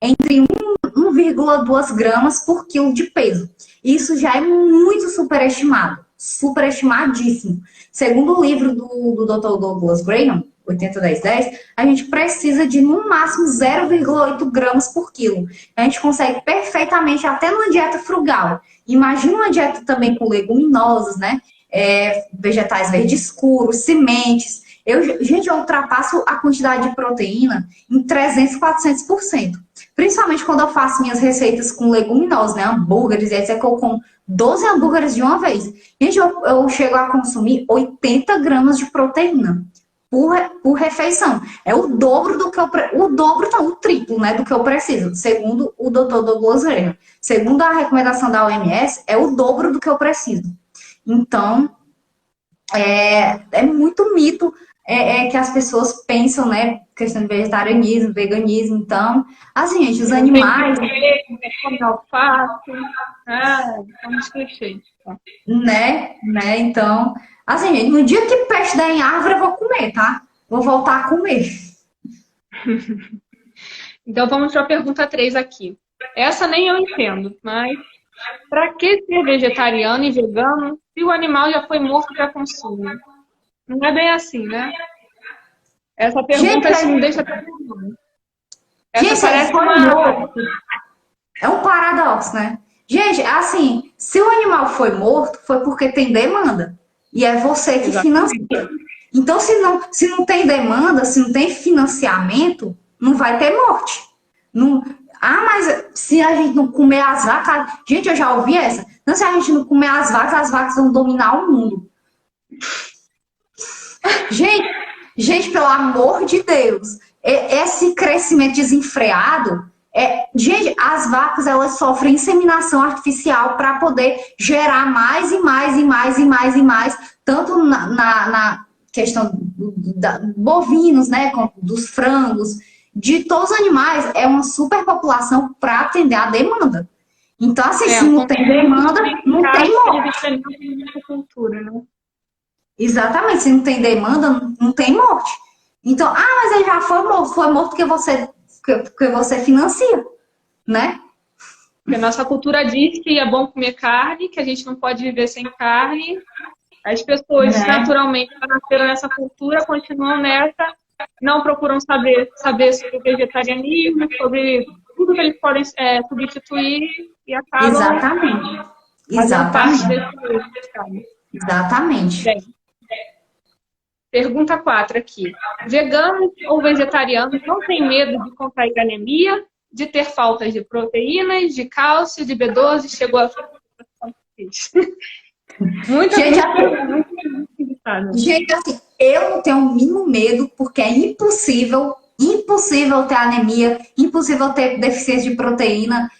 é entre 1,2 gramas por quilo de peso. Isso já é muito superestimado, superestimadíssimo. Segundo o livro do Dr. Douglas Graham, 80-10-10, a gente precisa de, no máximo, 0,8 gramas por quilo. A gente consegue perfeitamente, até numa dieta frugal. Imagina uma dieta também com leguminosas, né? Vegetais verdes escuros, sementes. Gente, eu ultrapasso a quantidade de proteína em 300, 400%. Principalmente quando eu faço minhas receitas com leguminosas, né? Hambúrgueres, e etc. Que eu como 12 hambúrgueres de uma vez. Gente, eu chego a consumir 80 gramas de proteína por refeição. É o dobro do que o triplo, né, do que eu preciso, segundo o Dr. Douglas Graham. Segundo a recomendação da OMS, é o dobro do que eu preciso. Então, é muito mito que as pessoas pensam, né, questão de vegetarianismo, veganismo. Então, assim, gente, os animais... Come alface, são os clichês. Né? Então, assim, gente, no dia que peixe der em árvore, eu vou comer, tá? Vou voltar a comer. Então, vamos para a pergunta 3 aqui. Essa nem eu entendo, mas para que ser vegetariano e vegano se o animal já foi morto para consumo? Não é bem assim, né? Essa pergunta Gente, me deixa até nervosa. Essa gente, parece é um paradoxo, né? Gente, assim, se o animal foi morto, foi porque tem demanda. E é você que financia. Então, se não tem demanda, se não tem financiamento, não vai ter morte. Não... mas se a gente não comer as vacas... Gente, eu já ouvi essa. Não, se a gente não comer as vacas vão dominar o mundo. Gente, pelo amor de Deus, esse crescimento desenfreado... gente, as vacas, elas sofrem inseminação artificial para poder gerar mais e mais e mais e mais e mais, tanto na questão bovinos, né, dos frangos, de todos os animais, é uma superpopulação para atender a demanda. Então, assim, se não tem demanda, não tem morte. Né? Exatamente, se não tem demanda, não tem morte. Então, mas ele já foi morto porque você financia, né? Porque a nossa cultura diz que é bom comer carne, que a gente não pode viver sem carne. As pessoas, naturalmente, que nasceram nessa cultura, continuam nessa, não procuram saber sobre o vegetarianismo, sobre tudo que eles podem substituir e acabam fazendo parte desse Exatamente. Bem, pergunta 4 aqui. Veganos ou vegetarianos não têm medo de contrair anemia, de ter faltas de proteínas, de cálcio, de B12, chegou a... Gente, assim, eu não tenho o mínimo medo, porque é impossível ter anemia, impossível ter deficiência de proteína,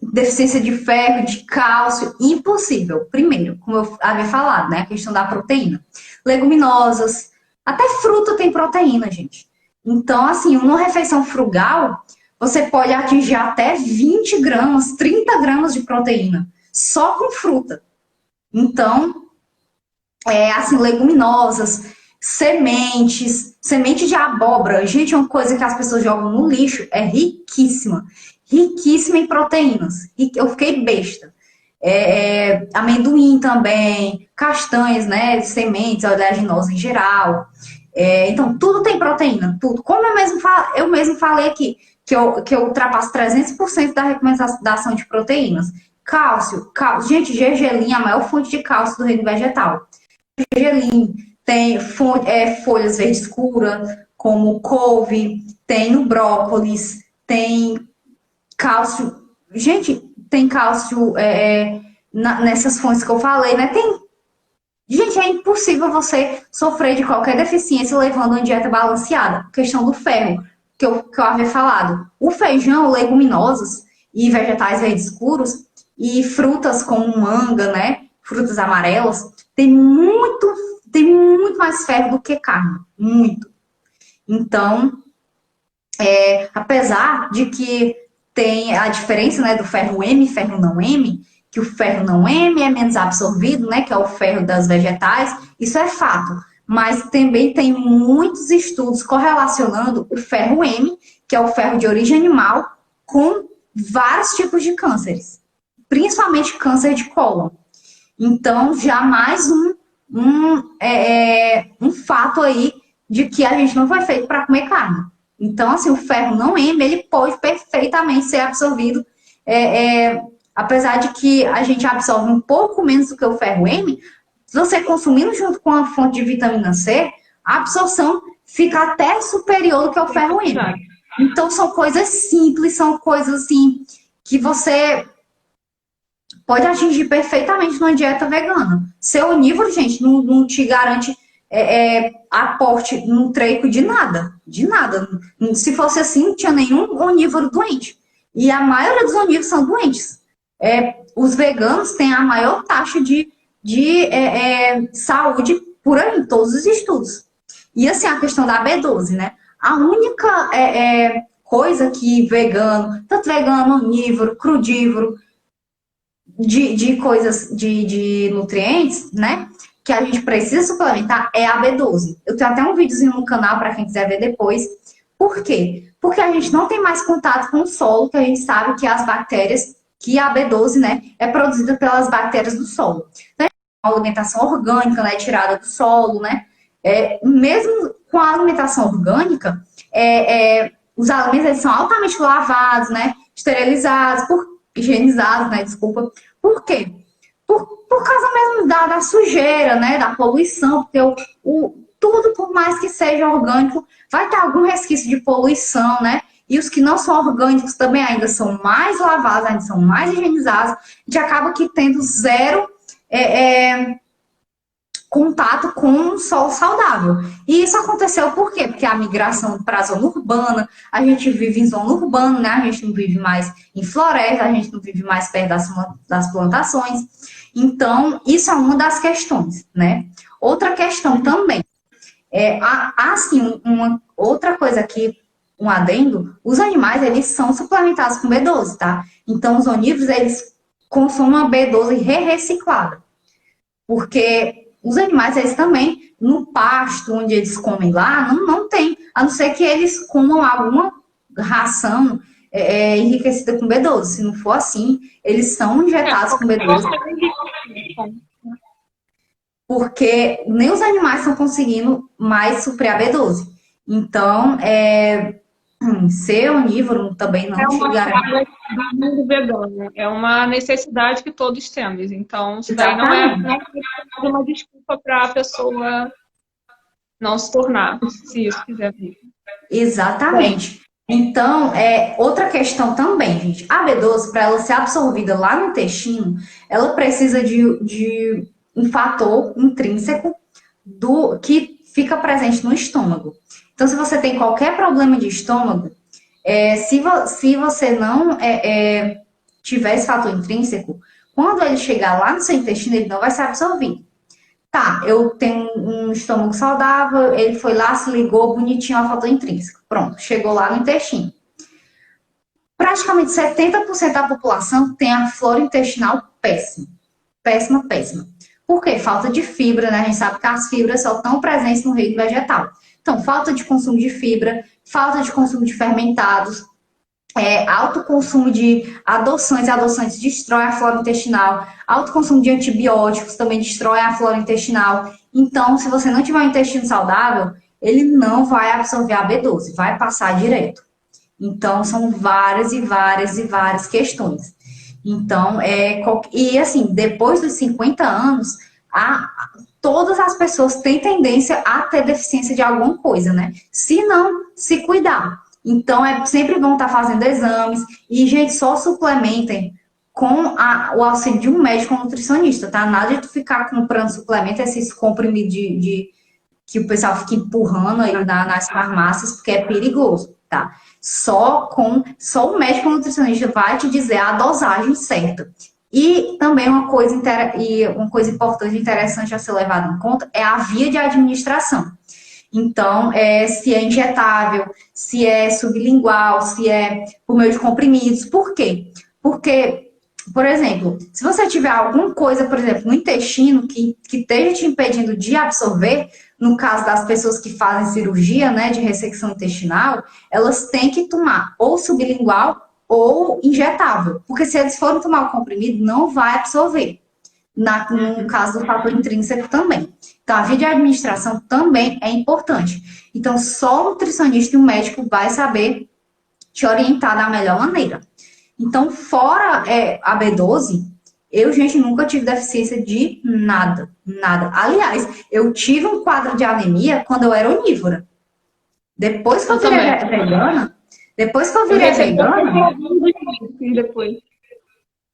deficiência de ferro, de cálcio, impossível. Primeiro, como eu havia falado, né, a questão da proteína. Leguminosas, até fruta tem proteína, gente. Então, assim, uma refeição frugal, você pode atingir até 20 gramas, 30 gramas de proteína, só com fruta. Então, assim, leguminosas, sementes de abóbora. Gente, uma coisa que as pessoas jogam no lixo é riquíssima em proteínas. Eu fiquei besta. Amendoim também, castanhas, né, sementes, oleaginosas em geral. Então, tudo tem proteína, tudo. Como eu mesmo falei aqui, que eu ultrapasso 300% da recomendação de proteínas. Cálcio. Gente, gergelim é a maior fonte de cálcio do reino vegetal. Gergelim tem folhas verde escura, como couve, tem no brócolis, tem cálcio Gente, tem cálcio nessas fontes que eu falei, né? Gente, é impossível você sofrer de qualquer deficiência levando uma dieta balanceada. Questão do ferro, que eu havia falado. O feijão, leguminosas e vegetais verdes escuros e frutas como manga, né? Frutas amarelas, tem muito mais ferro do que carne. Muito. Então, apesar de que tem a diferença, né, do ferro M e ferro não M, que o ferro não M é menos absorvido, né, que é o ferro das vegetais, isso é fato. Mas também tem muitos estudos correlacionando o ferro M, que é o ferro de origem animal, com vários tipos de cânceres, principalmente câncer de cólon. Então, já mais um fato aí de que a gente não foi feito para comer carne. Então, assim, o ferro não M, ele pode perfeitamente ser absorvido, apesar de que a gente absorve um pouco menos do que o ferro M, se você consumindo junto com a fonte de vitamina C, a absorção fica até superior do que o ferro M. Então, são coisas simples, são coisas, assim, que você pode atingir perfeitamente numa dieta vegana. Ser onívoro, gente, não te garante aporte nutreico de nada. De nada. Se fosse assim, não tinha nenhum onívoro doente. E a maioria dos onívoros são doentes. Os veganos têm a maior taxa de saúde por aí, em todos os estudos. E assim, a questão da B12, né? A única coisa que vegano, tanto vegano, onívoro, crudívoro, de coisas, de nutrientes, né? Que a gente precisa suplementar é a B12. Eu tenho até um videozinho no canal para quem quiser ver depois. Por quê? Porque a gente não tem mais contato com o solo, que a gente sabe que as bactérias, que a B12, né, é produzida pelas bactérias do solo. Então, a alimentação orgânica, né, tirada do solo, né? Mesmo com a alimentação orgânica, os alimentos eles são altamente lavados, né? Esterilizados, higienizados, né? Desculpa. Por quê? Por causa mesmo da sujeira, né? Da poluição, porque tudo, por mais que seja orgânico, vai ter algum resquício de poluição, né? E os que não são orgânicos também ainda são mais lavados, ainda são mais higienizados. A gente acaba que tendo zero contato com um solo saudável. E isso aconteceu por quê? Porque a migração para a zona urbana, a gente vive em zona urbana, né? A gente não vive mais em floresta, a gente não vive mais perto das plantações. Então, isso é uma das questões, né? Outra questão também, assim, uma outra coisa aqui, um adendo, os animais, eles são suplementados com B12, tá? Então, os onívoros, eles consomem a B12 reciclada. Porque os animais, eles também, no pasto onde eles comem lá, não tem, a não ser que eles comam alguma ração enriquecida com B12. Se não for assim, eles são injetados com B12. Porque nem os animais estão conseguindo mais suprir a B12. Então, ser onívoro também não te garante. É uma necessidade que todos temos. Então, isso daí não é uma desculpa para a pessoa não se tornar, se isso quiser vir. Exatamente. Então, outra questão também, gente. A B12, para ela ser absorvida lá no intestino, ela precisa de um fator intrínseco que fica presente no estômago. Então, se você tem qualquer problema de estômago, se você não tiver esse fator intrínseco, quando ele chegar lá no seu intestino, ele não vai ser absorvido. Tá, eu tenho um estômago saudável, ele foi lá, se ligou, bonitinho ao fator intrínseco. Pronto, chegou lá no intestino. Praticamente 70% da população tem a flora intestinal péssima. Péssima, péssima. Por quê? Falta de fibra, né? A gente sabe que as fibras só estão presentes no reino vegetal. Então, falta de consumo de fibra, falta de consumo de fermentados, alto consumo de adoçantes destrói a flora intestinal, alto consumo de antibióticos também destrói a flora intestinal. Então, se você não tiver um intestino saudável, ele não vai absorver a B12, vai passar direto. Então, são várias e várias e várias questões. Então, e assim, depois dos 50 anos, todas as pessoas têm tendência a ter deficiência de alguma coisa, né? Se não se cuidar. Então, sempre vão estar fazendo exames. E, gente, só suplementem com o auxílio de um médico ou nutricionista, tá? Nada de tu ficar comprando suplemento, esses comprimidos que o pessoal fica empurrando aí nas farmácias, porque é perigoso, tá? Só o médico ou nutricionista vai te dizer a dosagem certa. E também uma coisa importante e interessante a ser levada em conta é a via de administração. Então, se é injetável, se é sublingual, se é por meio de comprimidos. Por quê? Porque, por exemplo, se você tiver alguma coisa, por exemplo, no intestino que esteja te impedindo de absorver, no caso das pessoas que fazem cirurgia, né, de ressecção intestinal, elas têm que tomar ou sublingual ou injetável. Porque se eles forem tomar o comprimido, não vai absorver. No caso do fator intrínseco também. Então, a via de administração também é importante. Então, só o nutricionista e o médico vai saber te orientar da melhor maneira. Então, fora a B12, eu, gente, nunca tive deficiência de nada. Nada. Aliás, eu tive um quadro de anemia quando eu era onívora. Depois que eu virei vegana, depois.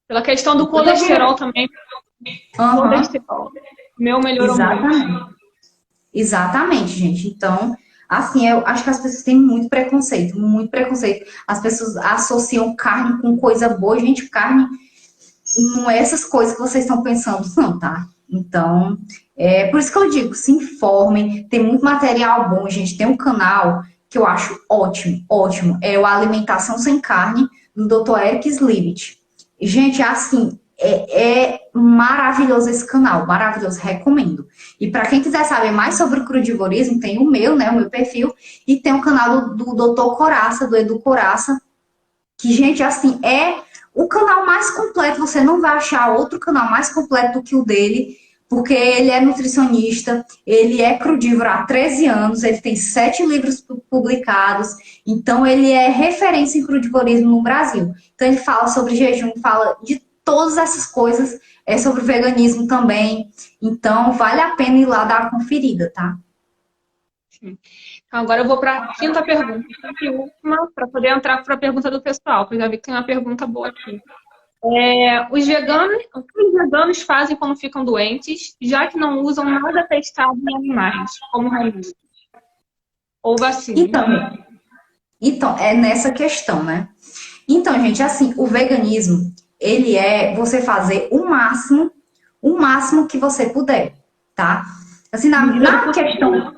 Pela questão do colesterol também. Colesterol. Meu melhorou muito. Exatamente, gente. Então, assim, eu acho que as pessoas têm muito preconceito, muito preconceito. As pessoas associam carne com coisa boa. Gente, carne não é essas coisas que vocês estão pensando, não, tá? Então, por isso que eu digo, se informem. Tem muito material bom, gente. Tem um canal que eu acho ótimo, ótimo. É o Alimentação Sem Carne, do Dr. Eric Slivit. Gente, assim, é maravilhoso esse canal, maravilhoso, recomendo. E para quem quiser saber mais sobre o crudivorismo, tem o meu perfil, e tem o canal do Dr. Coraça, do Edu Coraça, que, gente, assim, é o canal mais completo. Você não vai achar outro canal mais completo do que o dele, porque ele é nutricionista, ele é crudívoro há 13 anos, ele tem 7 livros publicados, então ele é referência em crudivorismo no Brasil. Então ele fala sobre jejum, fala de todas essas coisas, sobre veganismo também. Então vale a pena ir lá dar uma conferida, tá? Sim. Então, agora eu vou para a quinta pergunta, e última, para poder entrar para a pergunta do pessoal, porque eu já vi que tem uma pergunta boa aqui. O que os veganos fazem quando ficam doentes, já que não usam nada testado em animais, como remédio ou vacina? Então, é nessa questão, né? Então, gente, assim, o veganismo, ele é você fazer o máximo que você puder, tá? Assim, na questão,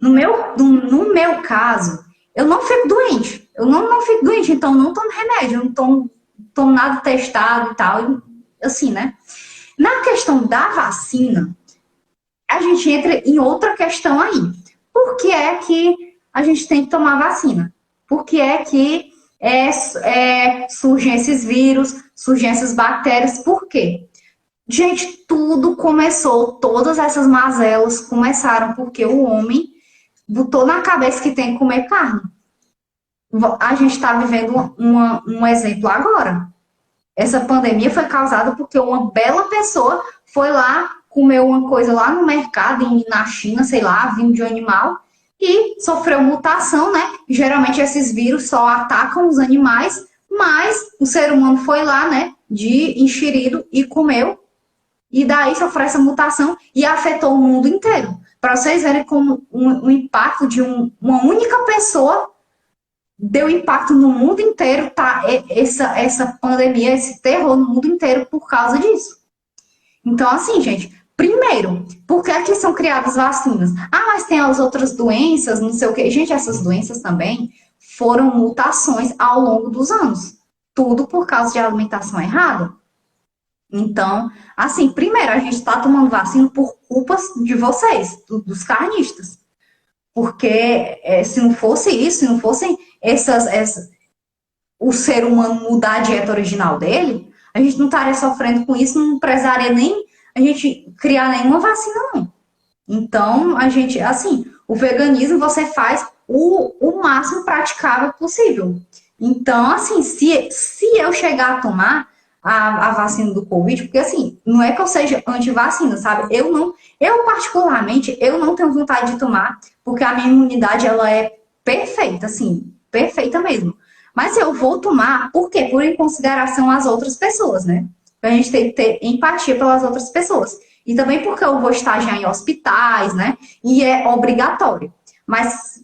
no meu caso, eu não fico doente. Eu não fico doente, então não tomo remédio, eu não tomo nada testado e tal, assim, né? Na questão da vacina, a gente entra em outra questão aí. Por que é que a gente tem que tomar vacina? Por que é que surgem esses vírus, surgem essas bactérias? Por quê? Gente, tudo começou, todas essas mazelas começaram porque o homem botou na cabeça que tem que comer carne. A gente está vivendo um exemplo agora. Essa pandemia foi causada porque uma bela pessoa foi lá, comeu uma coisa lá no mercado, na China, sei lá, vindo de um animal, e sofreu mutação, né? Geralmente esses vírus só atacam os animais, mas o ser humano foi lá, né, de enxerido e comeu, e daí sofreu essa mutação e afetou o mundo inteiro. Para vocês verem como o impacto de uma única pessoa deu impacto no mundo inteiro, tá? Essa pandemia, esse terror no mundo inteiro por causa disso. Então, assim, gente, primeiro, por que é que são criadas vacinas? Ah, mas tem as outras doenças, não sei o quê. Gente, essas doenças também foram mutações ao longo dos anos. Tudo por causa de alimentação errada. Então, assim, primeiro, a gente está tomando vacina por culpas de vocês, dos carnistas. Porque se não fosse isso, se não fossem o ser humano mudar a dieta original dele, a gente não estaria sofrendo com isso, não precisaria nem a gente criar nenhuma vacina, não. Então, a gente, assim, o veganismo você faz o máximo praticável possível. Então, assim, se eu chegar a tomar a vacina do Covid, porque assim, não é que eu seja anti-vacina, sabe? Eu particularmente, eu não tenho vontade de tomar, porque a minha imunidade, ela é perfeita, assim, perfeita mesmo. Mas eu vou tomar, por quê? Por em consideração às outras pessoas, né? A gente tem que ter empatia pelas outras pessoas. E também porque eu vou estagiar em hospitais, né? E é obrigatório. Mas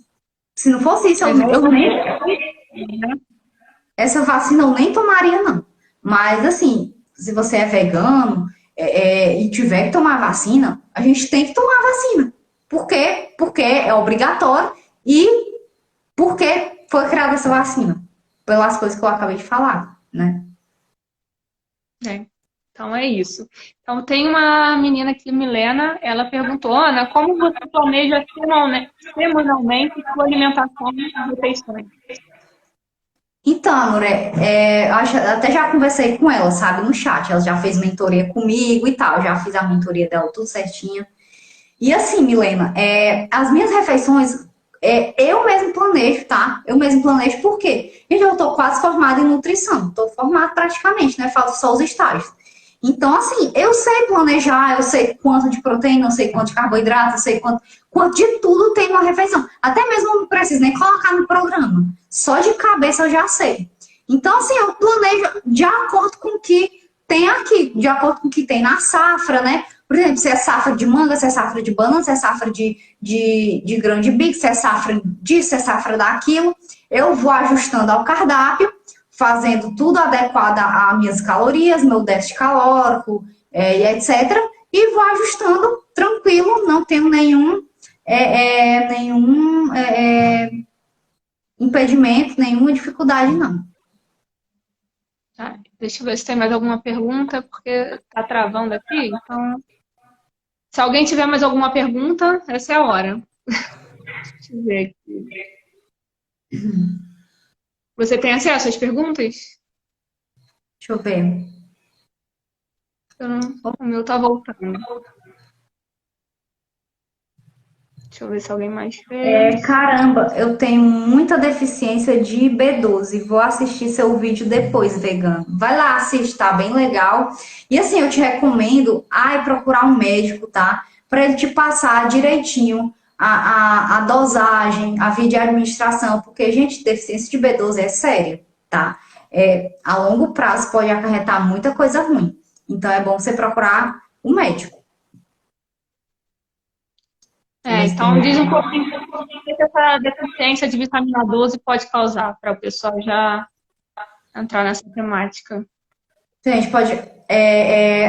se não fosse isso, eu nem. Essa vacina eu nem tomaria, não. Mas, assim, se você é vegano e tiver que tomar vacina, a gente tem que tomar vacina. Por quê? Porque é obrigatório e porque foi criada essa vacina. Pelas coisas que eu acabei de falar, né? É. Então é isso. Então tem uma menina aqui, Milena, ela perguntou, Ana, como você planeja semanalmente sua alimentação e refeições? Então, amor, até já conversei com ela, sabe, no chat. Ela já fez mentoria comigo e tal. Já fiz a mentoria dela tudo certinho. E assim, Milena, as minhas refeições, eu mesmo planejo, tá? Eu mesmo planejo por quê? Gente, eu tô quase formada em nutrição. Tô formada praticamente, né? Falta só os estágios. Então, assim, eu sei planejar, eu sei quanto de proteína, eu sei quanto de carboidrato, eu sei quanto de tudo tem uma refeição. Até mesmo não preciso nem colocar no programa. Só de cabeça eu já sei. Então, assim, eu planejo de acordo com o que tem aqui, de acordo com o que tem na safra, né? Por exemplo, se é safra de manga, se é safra de banana, se é safra de grão de bico, se é safra disso, se é safra daquilo. Eu vou ajustando ao cardápio, fazendo tudo adequado às minhas calorias, meu déficit calórico, e etc. E vou ajustando tranquilo, não tenho nenhum impedimento, nenhuma dificuldade, não. Tá, deixa eu ver se tem mais alguma pergunta, porque tá travando aqui. Então, se alguém tiver mais alguma pergunta, essa é a hora. Deixa eu ver aqui. Você tem acesso às perguntas? Deixa eu ver. O meu tá voltando. Deixa eu ver se alguém mais fez. Caramba, eu tenho muita deficiência de B12. Vou assistir seu vídeo depois, vegano. Vai lá assistir, tá bem legal. E assim, eu te recomendo, procurar um médico, tá? Para ele te passar direitinho a dosagem, a via de administração, porque, gente, deficiência de B12 é séria, tá? A longo prazo pode acarretar muita coisa ruim. Então é bom você procurar um médico. Então diz um pouquinho o que essa deficiência de vitamina 12 pode causar, para o pessoal já entrar nessa temática. Então, a gente pode.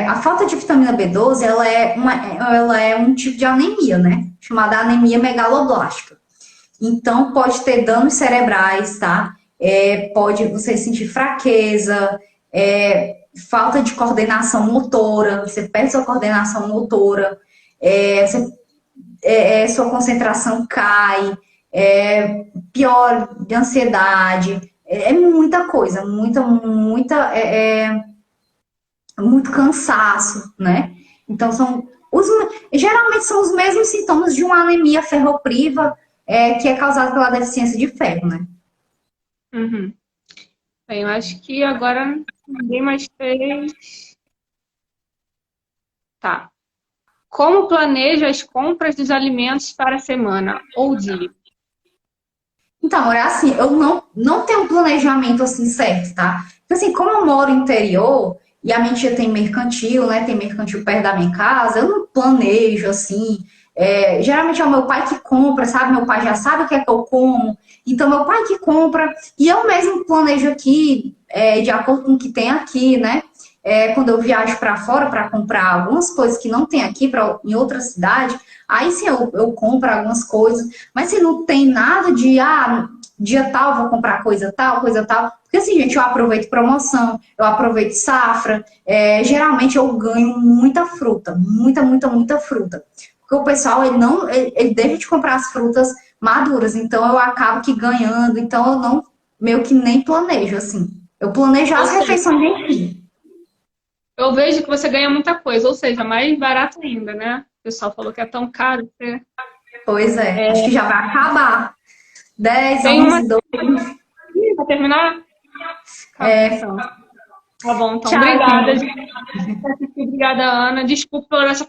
A falta de vitamina B12 ela é um tipo de anemia, né? Chamada anemia megaloblástica. Então, pode ter danos cerebrais, tá? Pode você sentir fraqueza, falta de coordenação motora, você perde sua coordenação motora, sua concentração cai, pior de ansiedade, muita coisa, muito cansaço, né? Então, geralmente são os mesmos sintomas de uma anemia ferropriva, que é causada pela deficiência de ferro, né? Uhum. Bem, eu acho que agora ninguém mais fez. Tá. Como planeja as compras dos alimentos para a semana ou dia? Então, é assim, eu não tenho um planejamento assim certo, tá? Porque assim, como eu moro no interior e a minha tia tem mercantil, né? Tem mercantil perto da minha casa, eu não planejo assim. Geralmente é o meu pai que compra, sabe? Meu pai já sabe o que é que eu como. Então, meu pai que compra e eu mesmo planejo aqui, de acordo com o que tem aqui, né? Quando eu viajo para fora para comprar algumas coisas que não tem aqui em outra cidade, aí sim eu compro algumas coisas, mas se não tem nada de, dia tal vou comprar coisa tal, porque assim, gente, eu aproveito promoção, eu aproveito safra, geralmente eu ganho muita fruta, muita fruta, porque o pessoal, ele deixa de comprar as frutas maduras, então eu acabo que ganhando, então eu não, meio que nem planejo, assim, eu planejo as refeições em si. Eu vejo que você ganha muita coisa, ou seja, mais barato ainda, né? O pessoal falou que é tão caro. Pois acho que já vai acabar. 10, Tem 11, 12. Para terminar? Então. Tá bom, então. Tchau, Obrigada, gente. gente. Obrigada, Ana. Desculpa por essa